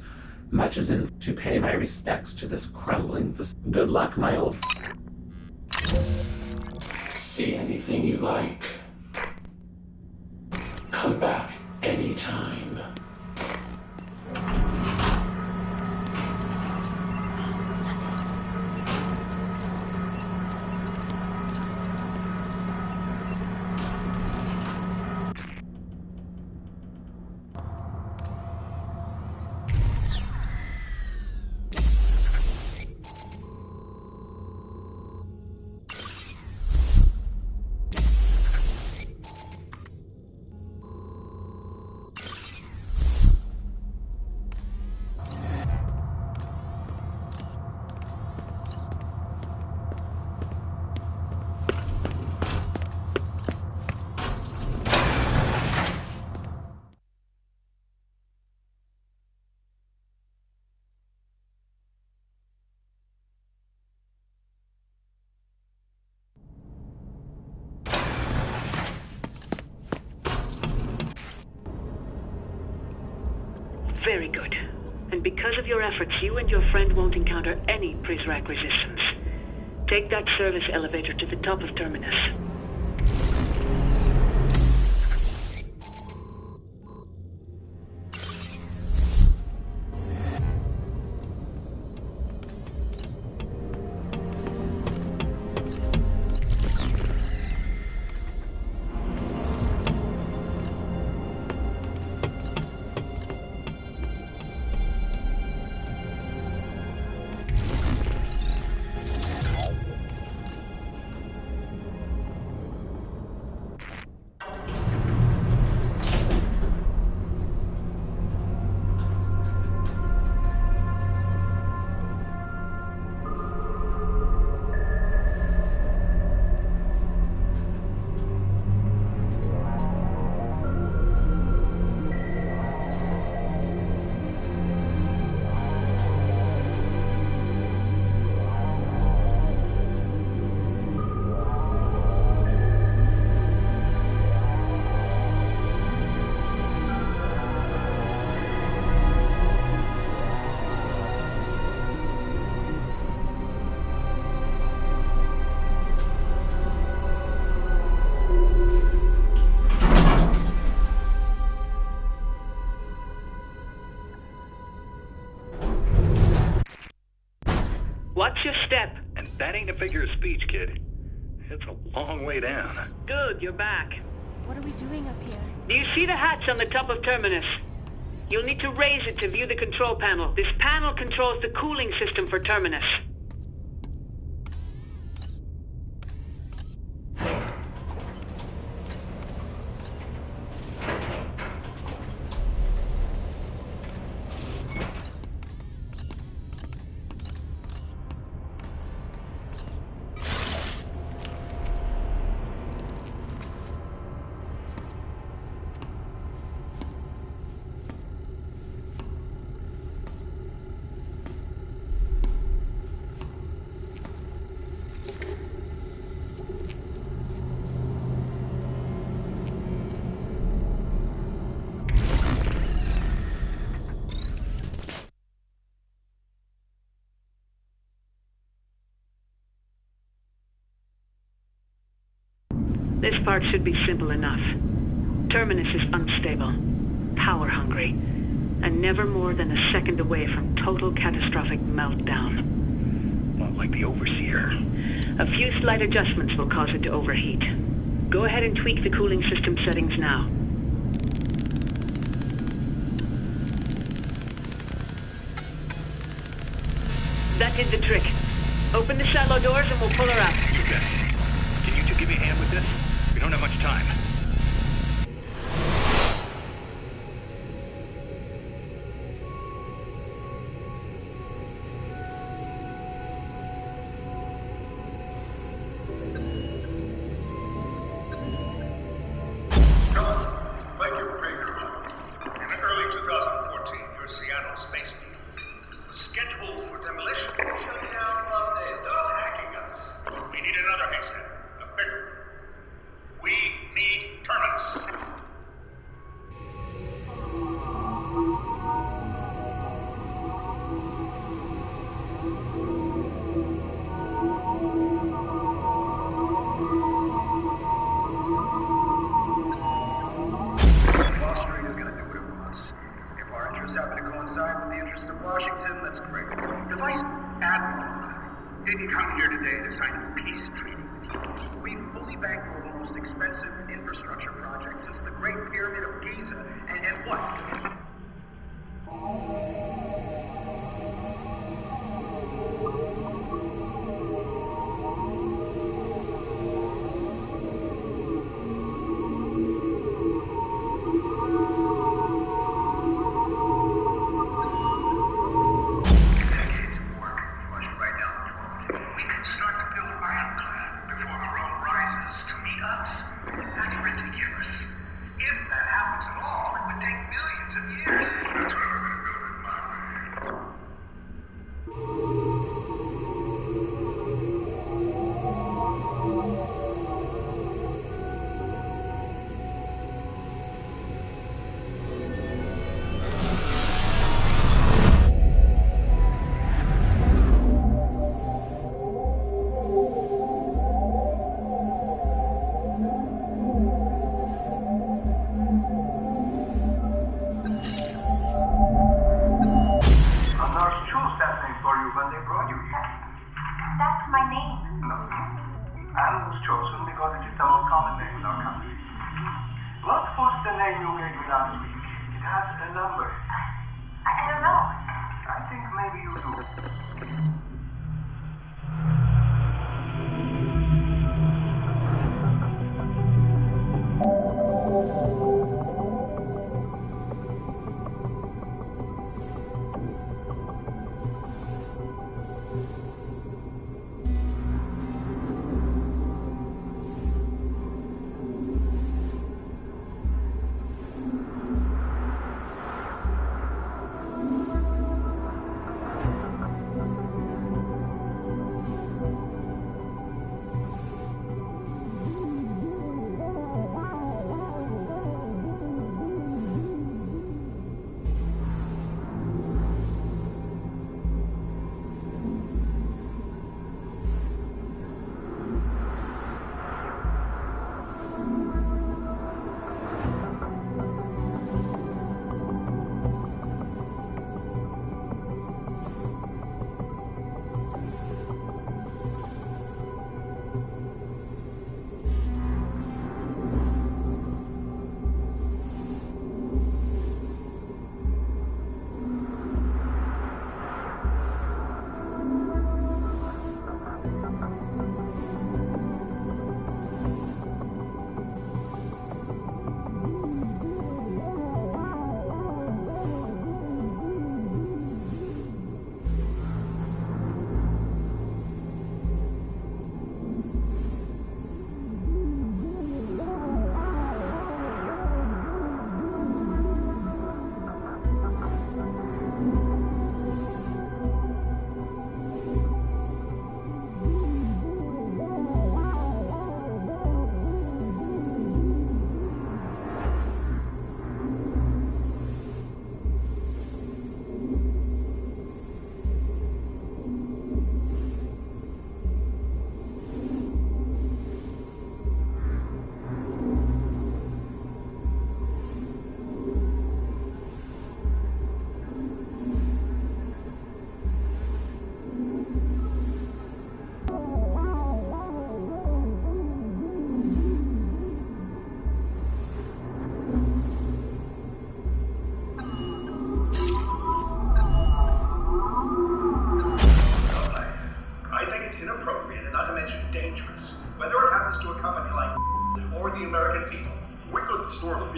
Much as in to pay my respects to this crumbling Good luck, my old See anything you like. Come back anytime. Very good. And because of your efforts, you and your friend won't encounter any Prizrak resistance. Take that service elevator to the top of Terminus. Watch your step. And that ain't a figure of speech, kid. It's a long way down. Good, you're back. What are we doing up here? Do you see the hatch on the top of Terminus? You'll need to raise it to view the control panel. This panel controls the cooling system for Terminus. This part should be simple enough. Terminus is unstable, power-hungry, and never more than a second away from total catastrophic meltdown. Not like the Overseer. A few slight adjustments will cause it to overheat. Go ahead and tweak the cooling system settings now. That did the trick. Open the shallow doors and we'll pull her out. You bet. Can you two give me a hand with this? We don't have much time. Like your breaker. In early 2014, your Seattle Space Needle was scheduled for demolition. Shut down while they're done hacking us. We need another haystack. A bigger. We need Terminus. Washington is going to do what it wants. If our interests happen to coincide with the interests of Washington, that's great. The Vice Admiral didn't come here today to sign a peace treaty. We fully bankrolled the most expensive infrastructure project since the Great Pyramid of Giza. And what?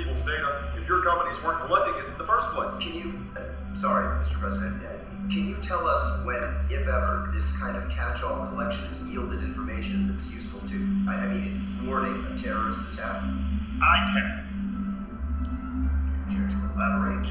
people's data if your companies weren't collecting it in the first place. Can you, sorry, Mr. President, can you tell us when, if ever, this kind of catch-all collection has yielded information that's useful to, I mean, thwarting a terrorist attack? I can. Care to elaborate?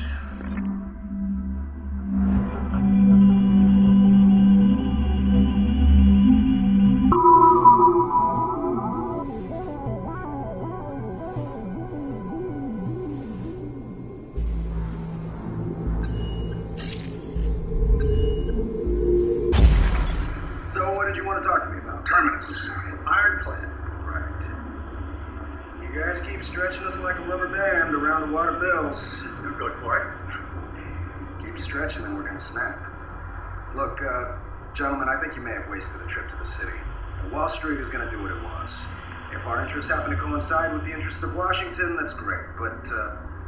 So what did you want to talk to me about? Terminus. Ironclad. Right. You guys keep stretching us like a rubber band around the water bills. You're good for it. Keep stretching and we're gonna snap. Look, gentlemen, I think you may have wasted a trip to the city. Wall Street is gonna do what it wants. If our interests happen to coincide with the interests of Washington, that's great. But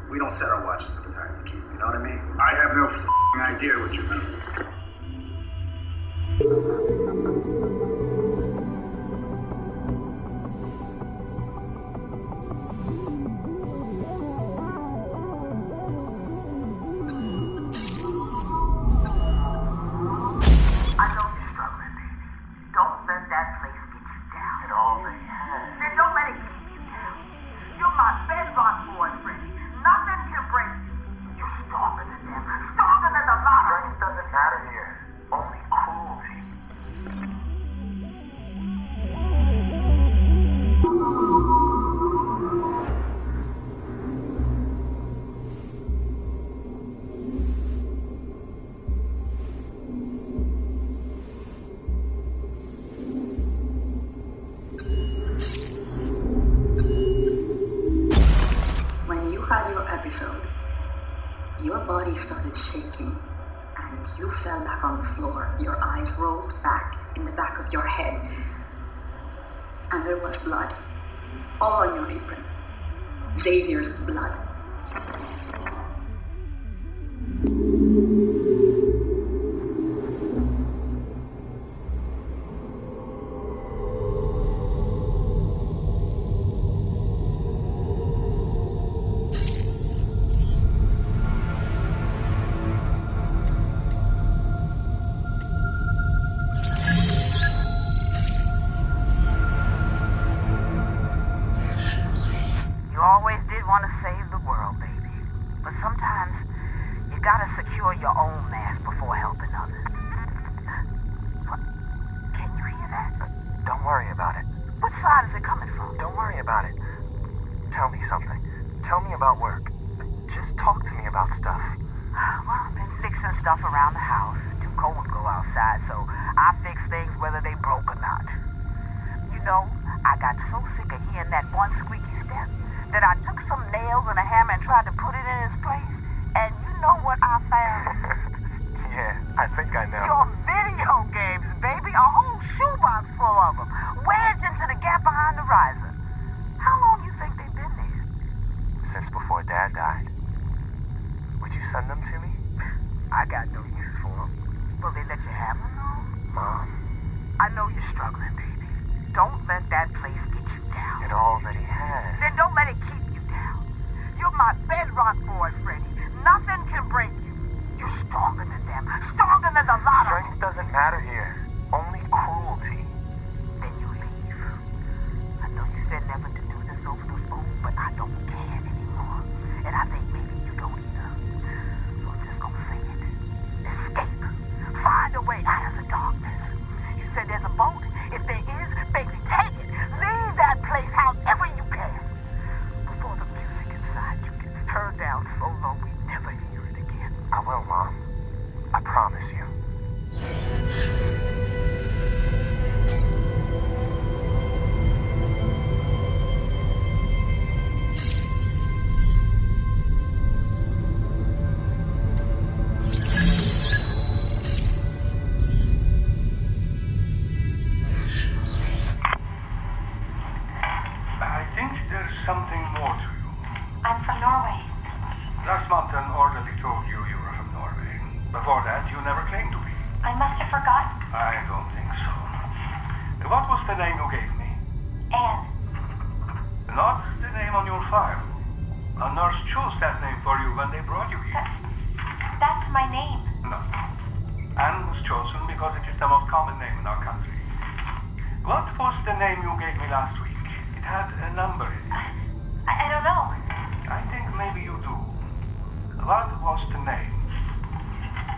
we don't set our watches to the time you keep. You know what I mean? I have no idea what you mean. Your body started shaking, and you fell back on the floor. Your eyes rolled back in the back of your head, and there was blood all on your apron. Xavier's blood. Secure your own mask before helping others. What? Can you hear that? Don't worry about it. Which side is it coming from? Don't worry about it. Tell me something. Tell me about work. Just talk to me about stuff. Well, I've been fixing stuff around the house. Too cold to go outside, so I fix things whether they broke or not. You know, I got so sick of hearing that one squeaky step that I took some nails and a hammer and tried to put it in its place. And you know what I found? Yeah, I think I know. Your video games, baby. A whole shoebox full of them. Wedged into the gap behind the riser. How long you think they've been there? Since before Dad died. Would you send them to me? I got no use for them. Will they let you have them, though? Mom. I know you're struggling, baby. Don't let that place get you down. It already has. Then don't let it keep you down. You're my bedrock boy, Freddy. Nothing can break you. You're stronger than them. Stronger than the lot of them. Strength doesn't matter here. Only cruelty. Then you leave. I know you said never to do this over the phone, but I don't care anymore. And I think maybe you don't either. So I'm just gonna say it. Escape. Find a way out of the darkness. You said there's a boat? If there is, baby, take it. Leave that place however you can. Before the music inside you gets turned down so low we never hear it again. I will, Mom. I promise you. I think there's something more to you. I'm from Norway. Last month an orderly told you you were from Norway. Before that, you never claimed to be. I must have forgotten. I don't think so. What was the name you gave me? Anne. Not the name on your file. name you gave me last week? It had a number in it. I don't know. I think maybe you do. What was the name?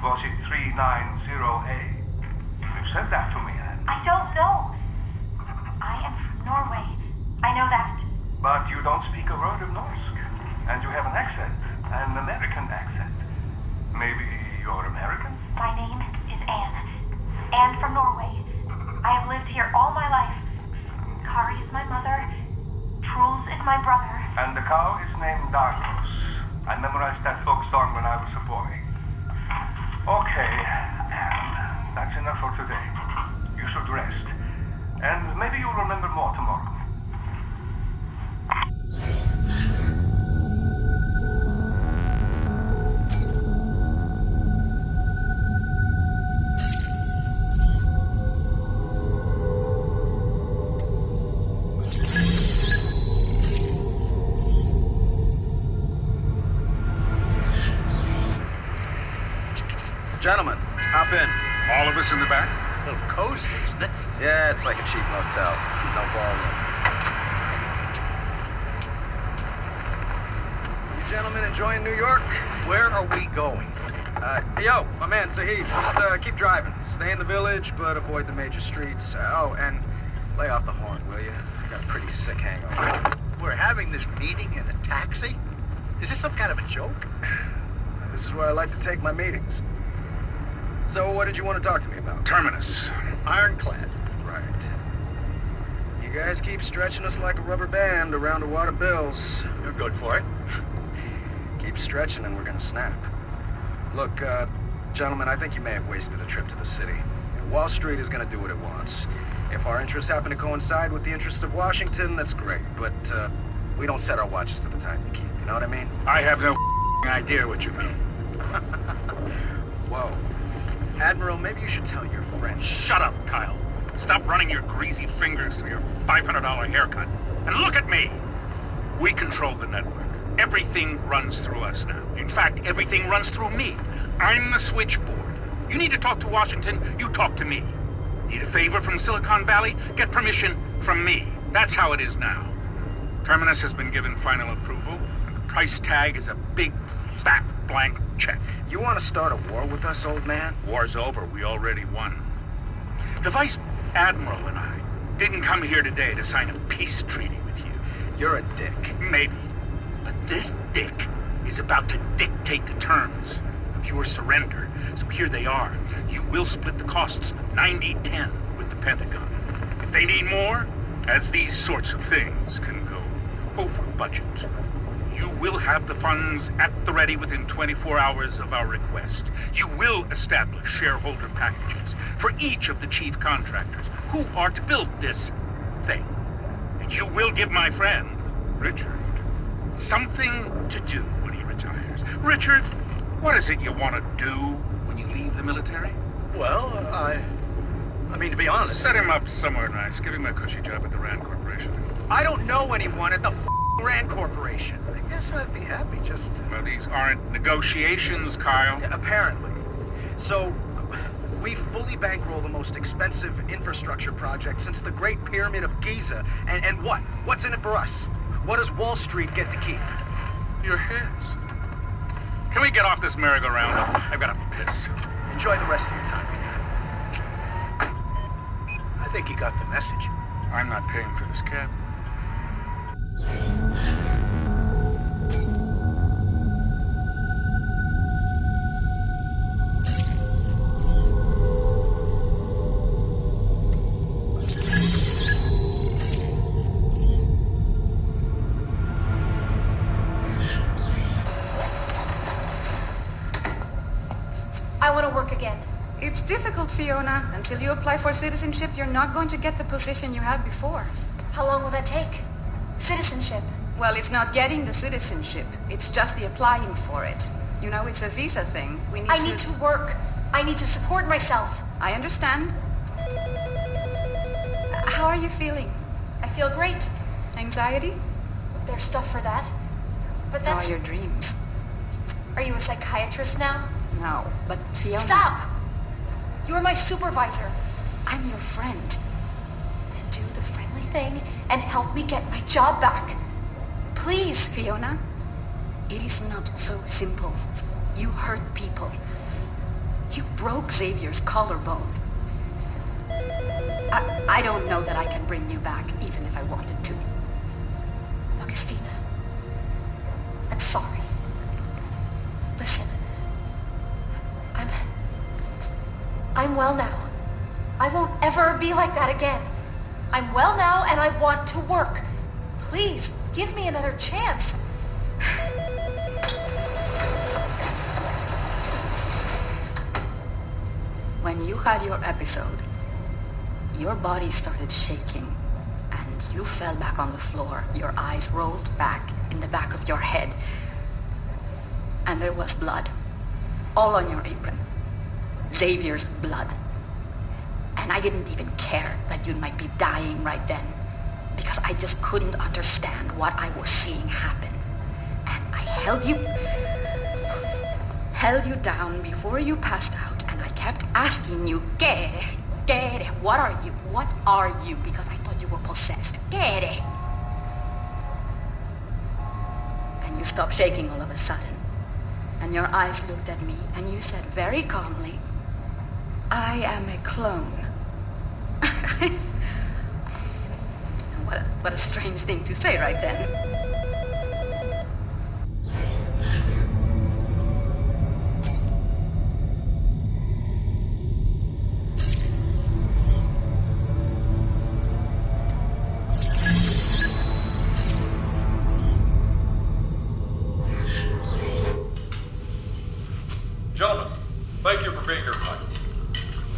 Was it 390A? You said that to me, Anne. I don't know. I am from Norway. I know that. But you don't speak a word of Norse. And you have an accent. An American accent. Maybe you're American? My name is Anne. Anne from Norway. I have lived here all my life. Kari is my mother. Truls is my brother. And the cow is named Darkos. I memorized that folk song when I was a boy. Okay, Anne. That's enough for today. You should rest. And maybe you'll remember more tomorrow. Gentlemen, hop in. All of us in the back? A little cozy, isn't it? Yeah, it's like a cheap motel. No ballroom. You gentlemen enjoying New York? Where are we going? Yo, my man, Sahib, just keep driving. Stay in the village, but avoid the major streets. Oh, and lay off the horn, will you? I got a pretty sick hangover. We're having this meeting in a taxi? Is this some kind of a joke? This is where I like to take my meetings. So what did you want to talk to me about? Terminus. Ironclad. Right. You guys keep stretching us like a rubber band around a wad of bills. You're good for it. Keep stretching and we're gonna snap. Look, gentlemen, I think you may have wasted a trip to the city. Wall Street is gonna do what it wants. If our interests happen to coincide with the interests of Washington, that's great. But, we don't set our watches to the time you keep. You know what I mean? I have no idea what you mean. Whoa. Admiral, maybe you should tell your friend. Shut up, Kyle. Stop running your greasy fingers through your $500 haircut. And look at me. We control the network. Everything runs through us now. In fact, everything runs through me. I'm the switchboard. You need to talk to Washington, you talk to me. Need a favor from Silicon Valley? Get permission from me. That's how it is now. Terminus has been given final approval, and the price tag is a big, fat, blank check. You want to start a war with us, old man? War's over. We already won. The Vice Admiral and I didn't come here today to sign a peace treaty with you. You're a dick. Maybe. But this dick is about to dictate the terms of your surrender. So here they are. You will split the costs 90-10 with the Pentagon. If they need more, as these sorts of things can go over budget, you will have the funds at the ready within 24 hours of our request. You will establish shareholder packages for each of the chief contractors who are to build this thing. And you will give my friend, Richard, something to do when he retires. Richard, what is it you want to do when you leave the military? Well, I mean, to be honest... Set him up somewhere nice. Give him a cushy job at the Rand Corporation. I don't know anyone at the Rand Corporation. I guess I'd be happy just... Well, these aren't negotiations, Kyle. Yeah, apparently. So, we fully bankroll the most expensive infrastructure project since the Great Pyramid of Giza. And what? What's in it for us? What does Wall Street get to keep? Your heads. Can we get off this merry-go-round? I've got to piss. Enjoy the rest of your time. I think he got the message. I'm not paying for this cab. I want to work again. It's difficult, Fiona. Until you apply for citizenship, you're not going to get the position you had before. How long will that take? Citizenship. Well, it's not getting the citizenship. It's just the applying for it. You know, it's a visa thing. I need to work. I need to support myself. I understand. How are you feeling? I feel great. Anxiety? There's stuff for that. But How that's... are your dreams? Are you a psychiatrist now? No, but Fiona... Stop! You're my supervisor. I'm your friend. Then do the friendly thing and help me get my job back. Please, Fiona. It is not so simple. You hurt people. You broke Xavier's collarbone. I don't know that I can bring you back, even if I wanted to. Augustina, I'm sorry. Listen, I'm well now. I won't ever be like that again. I'm well now and I want to work. Please, give me another chance. When you had your episode, your body started shaking and you fell back on the floor. Your eyes rolled back in the back of your head. And there was blood all on your apron. Xavier's blood. And I didn't even care that you might be dying right then, because I just couldn't understand what I was seeing happen. And I held you down before you passed out, and I kept asking you, ¿Qué eres? ¿Qué eres? What are you? What are you? Because I thought you were possessed. ¿Qué eres? And you stopped shaking all of a sudden. And your eyes looked at me, and you said very calmly, I am a clone. What a strange thing to say right then. Gentlemen, thank you for being here tonight.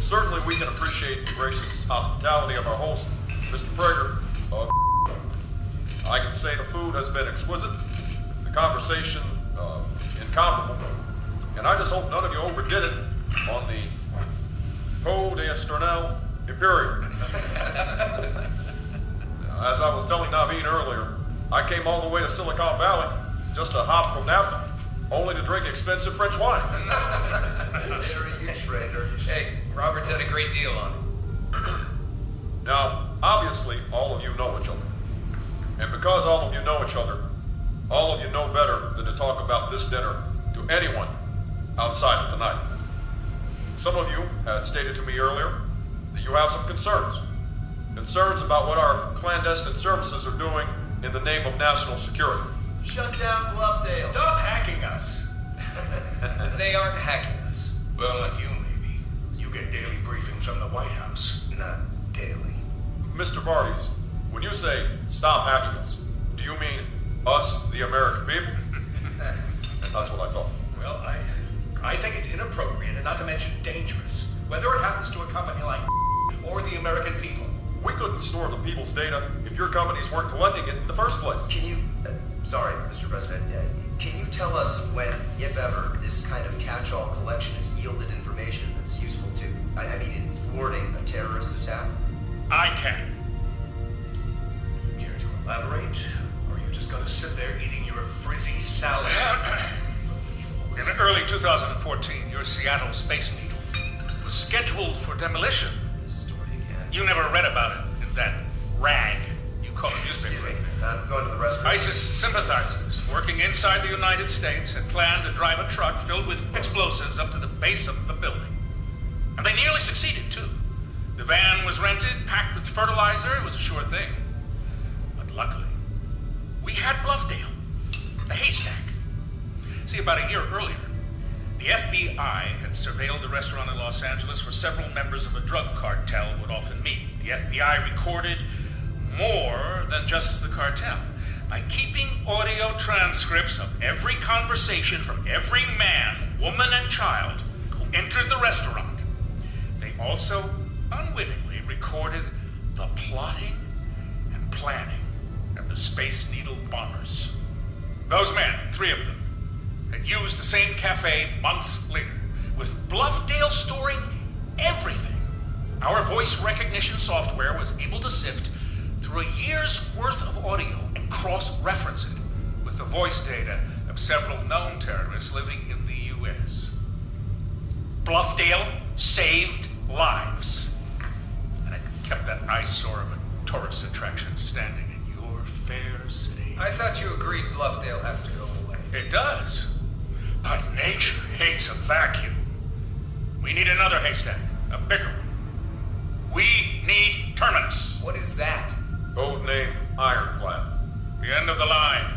Certainly we can appreciate the gracious hospitality of our host, Mr. Prager. I can say the food has been exquisite, the conversation incomparable, and I just hope none of you overdid it on the Peau d'Esternel Imperial. As I was telling Naveen earlier, I came all the way to Silicon Valley just to hop from Napa, only to drink expensive French wine. There are you, Schrader. Hey, Robert's had a great deal on it. Now, obviously, all of you know each other. And because all of you know each other, all of you know better than to talk about this dinner to anyone outside of tonight. Some of you had stated to me earlier that you have some concerns. Concerns about what our clandestine services are doing in the name of national security. Shut down Bluffdale. Stop hacking us. They aren't hacking us. Well, not you, maybe. You get daily briefings from the White House. Not daily. Mr. Varghese, when you say stop hacking us, do you mean us, the American people? That's what I thought. Well, I think it's inappropriate and not to mention dangerous, whether it happens to a company like or the American people. We couldn't store the people's data if your companies weren't collecting it in the first place. Can you, sorry, Mr. President, can you tell us when, if ever, this kind of catch-all collection has yielded information that's useful to, I mean, in thwarting a terrorist attack? I can. Care to elaborate? Or are you just gonna sit there eating your frizzy salad? In early 2014, your Seattle Space Needle was scheduled for demolition. This story again. You never read about it in that rag you call a newspaper. Excuse me, I'm going to the restroom. ISIS sympathizers working inside the United States had planned to drive a truck filled with explosives up to the base of the building. And they nearly succeeded, too. The van was rented, packed with fertilizer. It was a sure thing. But luckily, we had Bluffdale, the haystack. See, about a year earlier, the FBI had surveilled the restaurant in Los Angeles where several members of a drug cartel would often meet. The FBI recorded more than just the cartel by keeping audio transcripts of every conversation from every man, woman, and child who entered the restaurant. They also unwittingly recorded the plotting and planning of the Space Needle bombers. Those men, 3 of them, had used the same cafe months later, with Bluffdale storing everything. Our voice recognition software was able to sift through a year's worth of audio and cross-reference it with the voice data of several known terrorists living in the U.S. Bluffdale saved lives. And it kept that eyesore of a tourist attractions standing in your fair city. I thought you agreed Bluffdale has to go away. It does. But nature hates a vacuum. We need another haystack, a bigger one. We need Terminus. What is that? Code name Ironclad. The end of the line.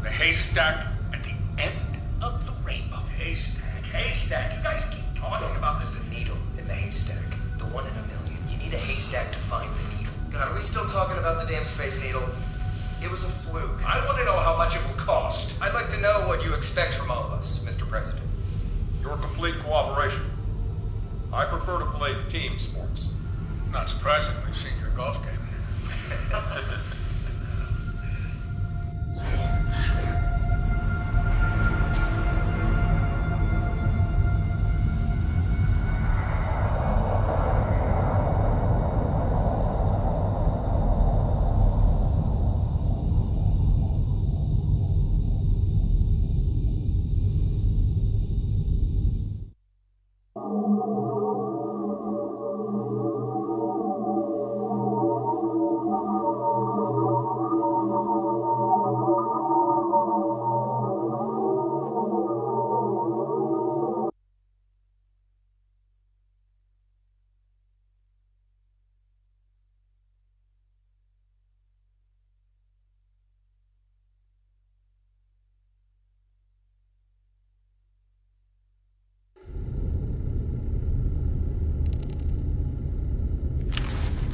The haystack at the end of the rainbow. Haystack. You guys keep talking about this. The needle in the haystack. The one in a million. You need a haystack to find the needle. God, are we still talking about the damn Space Needle? It was a fluke. I want to know how much it will cost. I'd like to know what you expect from all of us, Mr. President. Your complete cooperation. I prefer to play team sports. Not surprising, we've seen your golf game.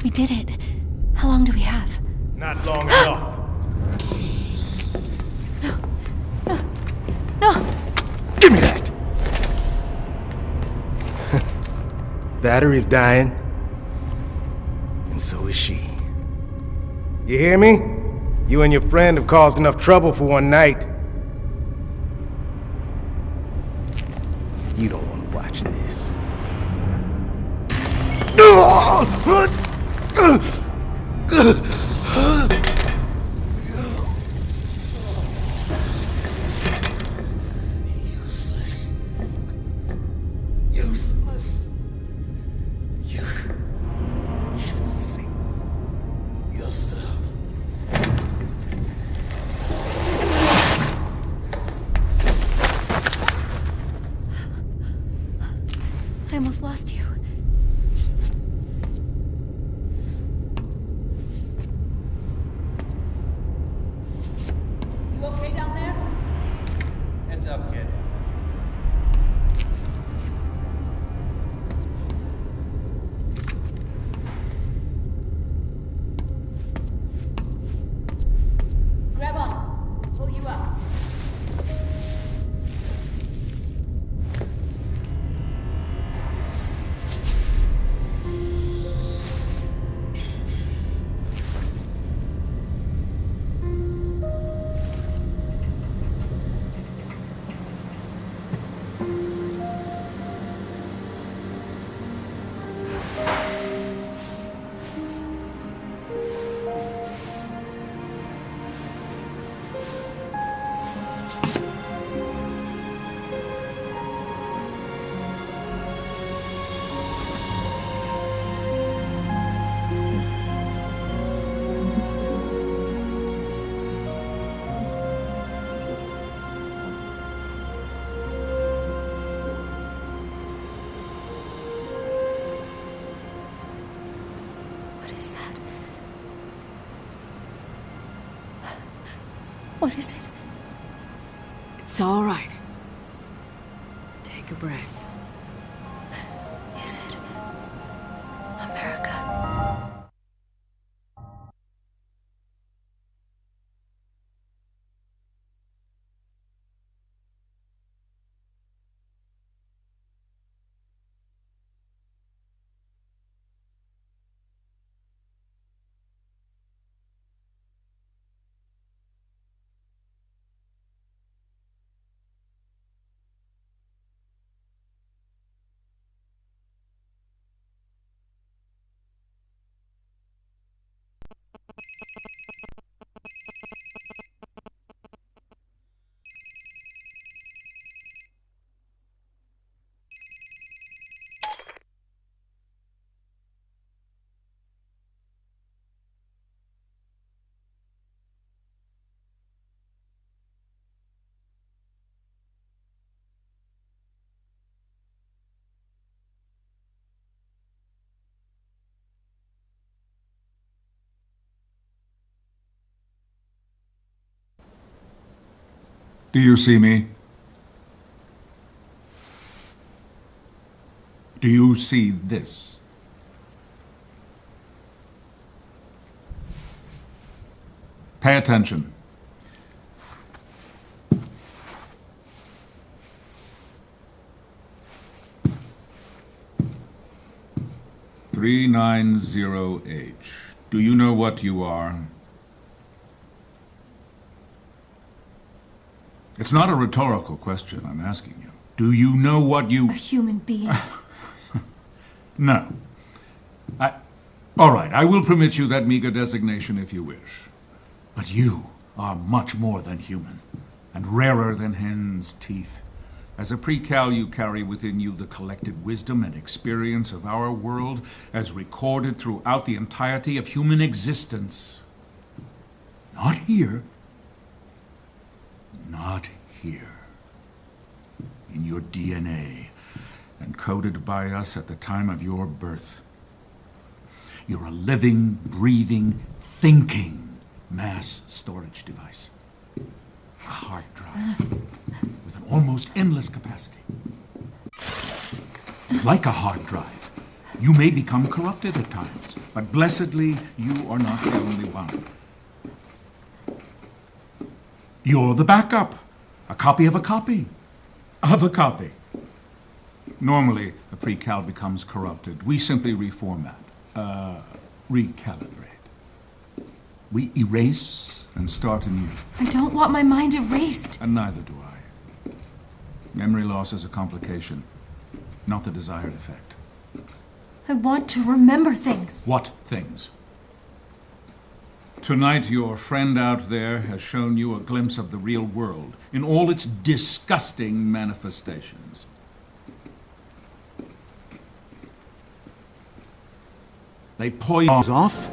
We did it. How long do we have? Not long enough. No! Give me that! Battery's dying. And so is she. You hear me? You and your friend have caused enough trouble for one night. You don't want to watch this. Useless. Useless. You should see yourself. I almost lost you. You okay down there? Heads up, kid. Grab on. Pull you up. What is that? What is it? It's all right. Take a breath. Is it America? Do you see me? Do you see this? Pay attention. "390H. Do you know what you are?" It's not a rhetorical question I'm asking you. Do you know what you... A human being. No. All right, I will permit you that meager designation if you wish. But you are much more than human, and rarer than hen's teeth. As a pre-cal, you carry within you the collected wisdom and experience of our world as recorded throughout the entirety of human existence. Not here. Not here. In your DNA, encoded by us at the time of your birth. You're a living, breathing, thinking mass storage device. A hard drive with an almost endless capacity. Like a hard drive, you may become corrupted at times, but blessedly, you are not the only one. You're the backup, a copy of a copy of a copy. Normally, a pre-cal becomes corrupted. We simply reformat, recalibrate. We erase and start anew. I don't want my mind erased. And neither do I. Memory loss is a complication, not the desired effect. I want to remember things. What things? Tonight, your friend out there has shown you a glimpse of the real world in all its disgusting manifestations. They poison off.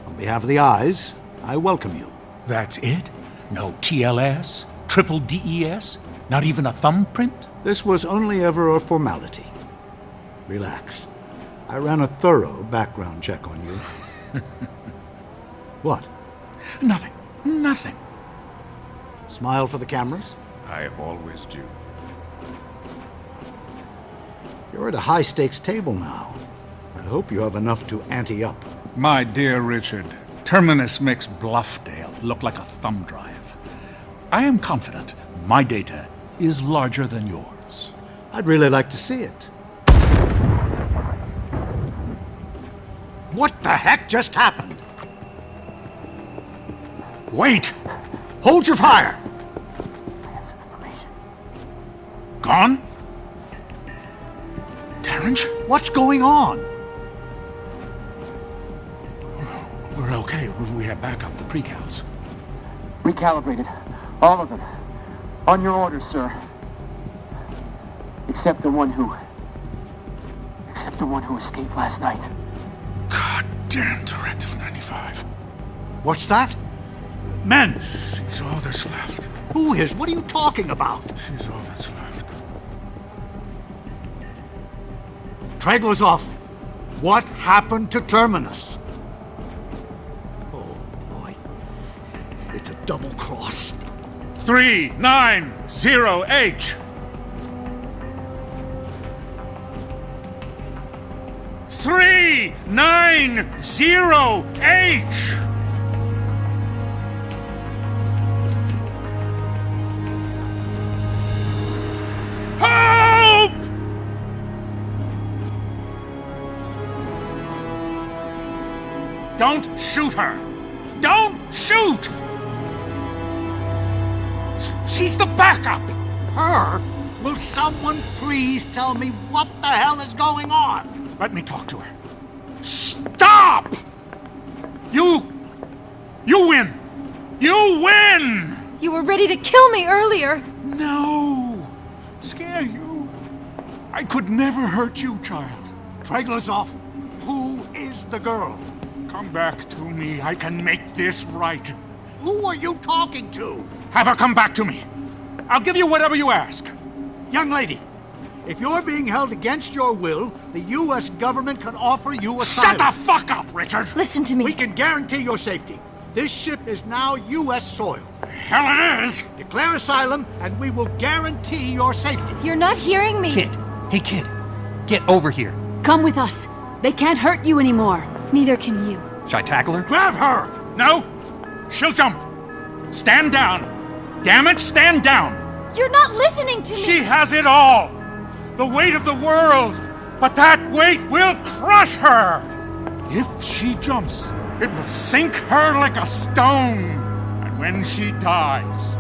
On behalf of the eyes, I welcome you. That's it? No TLS? Triple DES? Not even a thumbprint? This was only ever a formality. Relax. I ran a thorough background check on you. What? Nothing. Nothing. Smile for the cameras? I always do. You're at a high-stakes table now. I hope you have enough to ante up. My dear Richard, Terminus makes Bluffdale look like a thumb drive. I am confident my data is larger than yours. I'd really like to see it. What the heck just happened? Wait! Hold your fire! Gone? Terrence? What's going on? We're okay. We have backup, the precals. Recalibrated. All of them. On your orders, sir. Except the one who escaped last night. God damn Directive 95. What's that? Men! She's all that's left. Who is? What are you talking about? She's all that's left. Tragler's what happened to Terminus? Oh, boy. It's a double cross. 390H! 390H! Help! Don't shoot her! Don't shoot! She's the backup! Her? Will someone please tell me what the hell is going on? Let me talk to her. Stop! You win! You win! You were ready to kill me earlier! No! Scare you? I could never hurt you, child. Tragler's who is the girl? Come back to me. I can make this right. Who are you talking to? Have her come back to me. I'll give you whatever you ask. Young lady, if you're being held against your will, the U.S. government can offer you asylum. Shut the fuck up, Richard! Listen to me. We can guarantee your safety. This ship is now U.S. soil. Hell it is! Declare asylum, and we will guarantee your safety. You're not hearing me! Kid. Hey, kid. Get over here. Come with us. They can't hurt you anymore. Neither can you. Should I tackle her? Grab her! No! She'll jump! Stand down! Damn it, stand down! You're not listening to me! She has it all! The weight of the world! But that weight will crush her! If she jumps, it will sink her like a stone. And when she dies,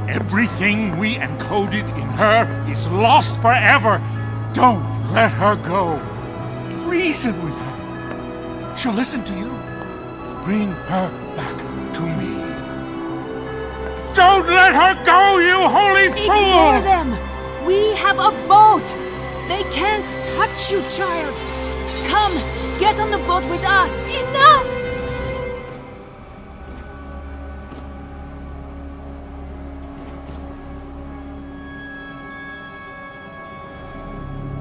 everything we encoded in her is lost forever. Don't let her go. Reason with her. She'll listen to you. Bring her back to me. Don't let her go, you holy fool! Ignore them! We have a boat! They can't touch you, child! Come, get on the boat with us! Enough!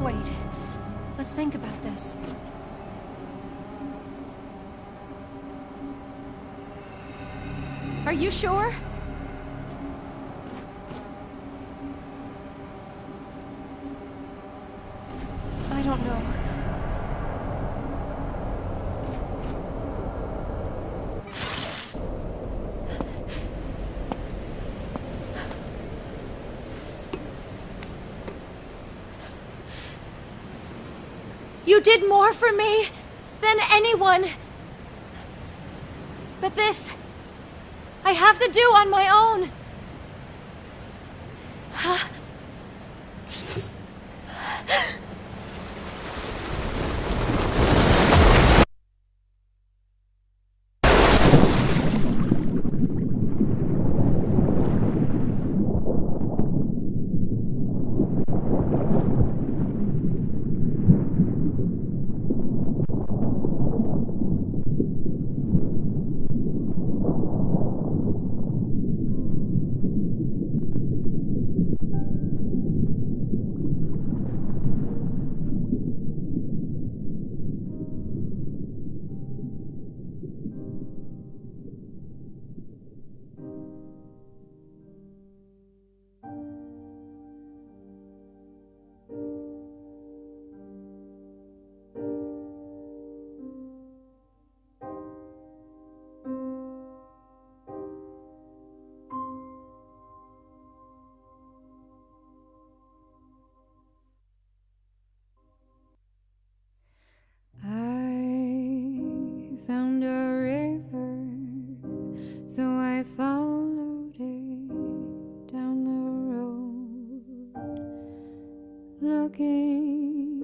Wait. Let's think about this. Are you sure? I don't know. You did more for me than anyone. But this, I have to do on my own. Found a river, so I followed it down the road, looking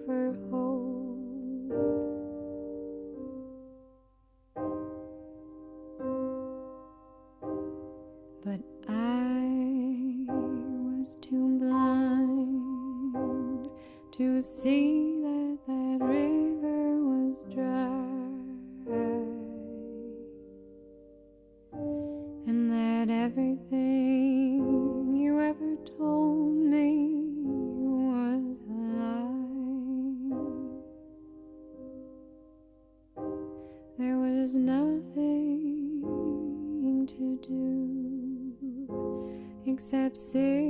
for hope. But I was too blind to see that that river was dry. And that everything you ever told me was a lie. There was nothing to do except sit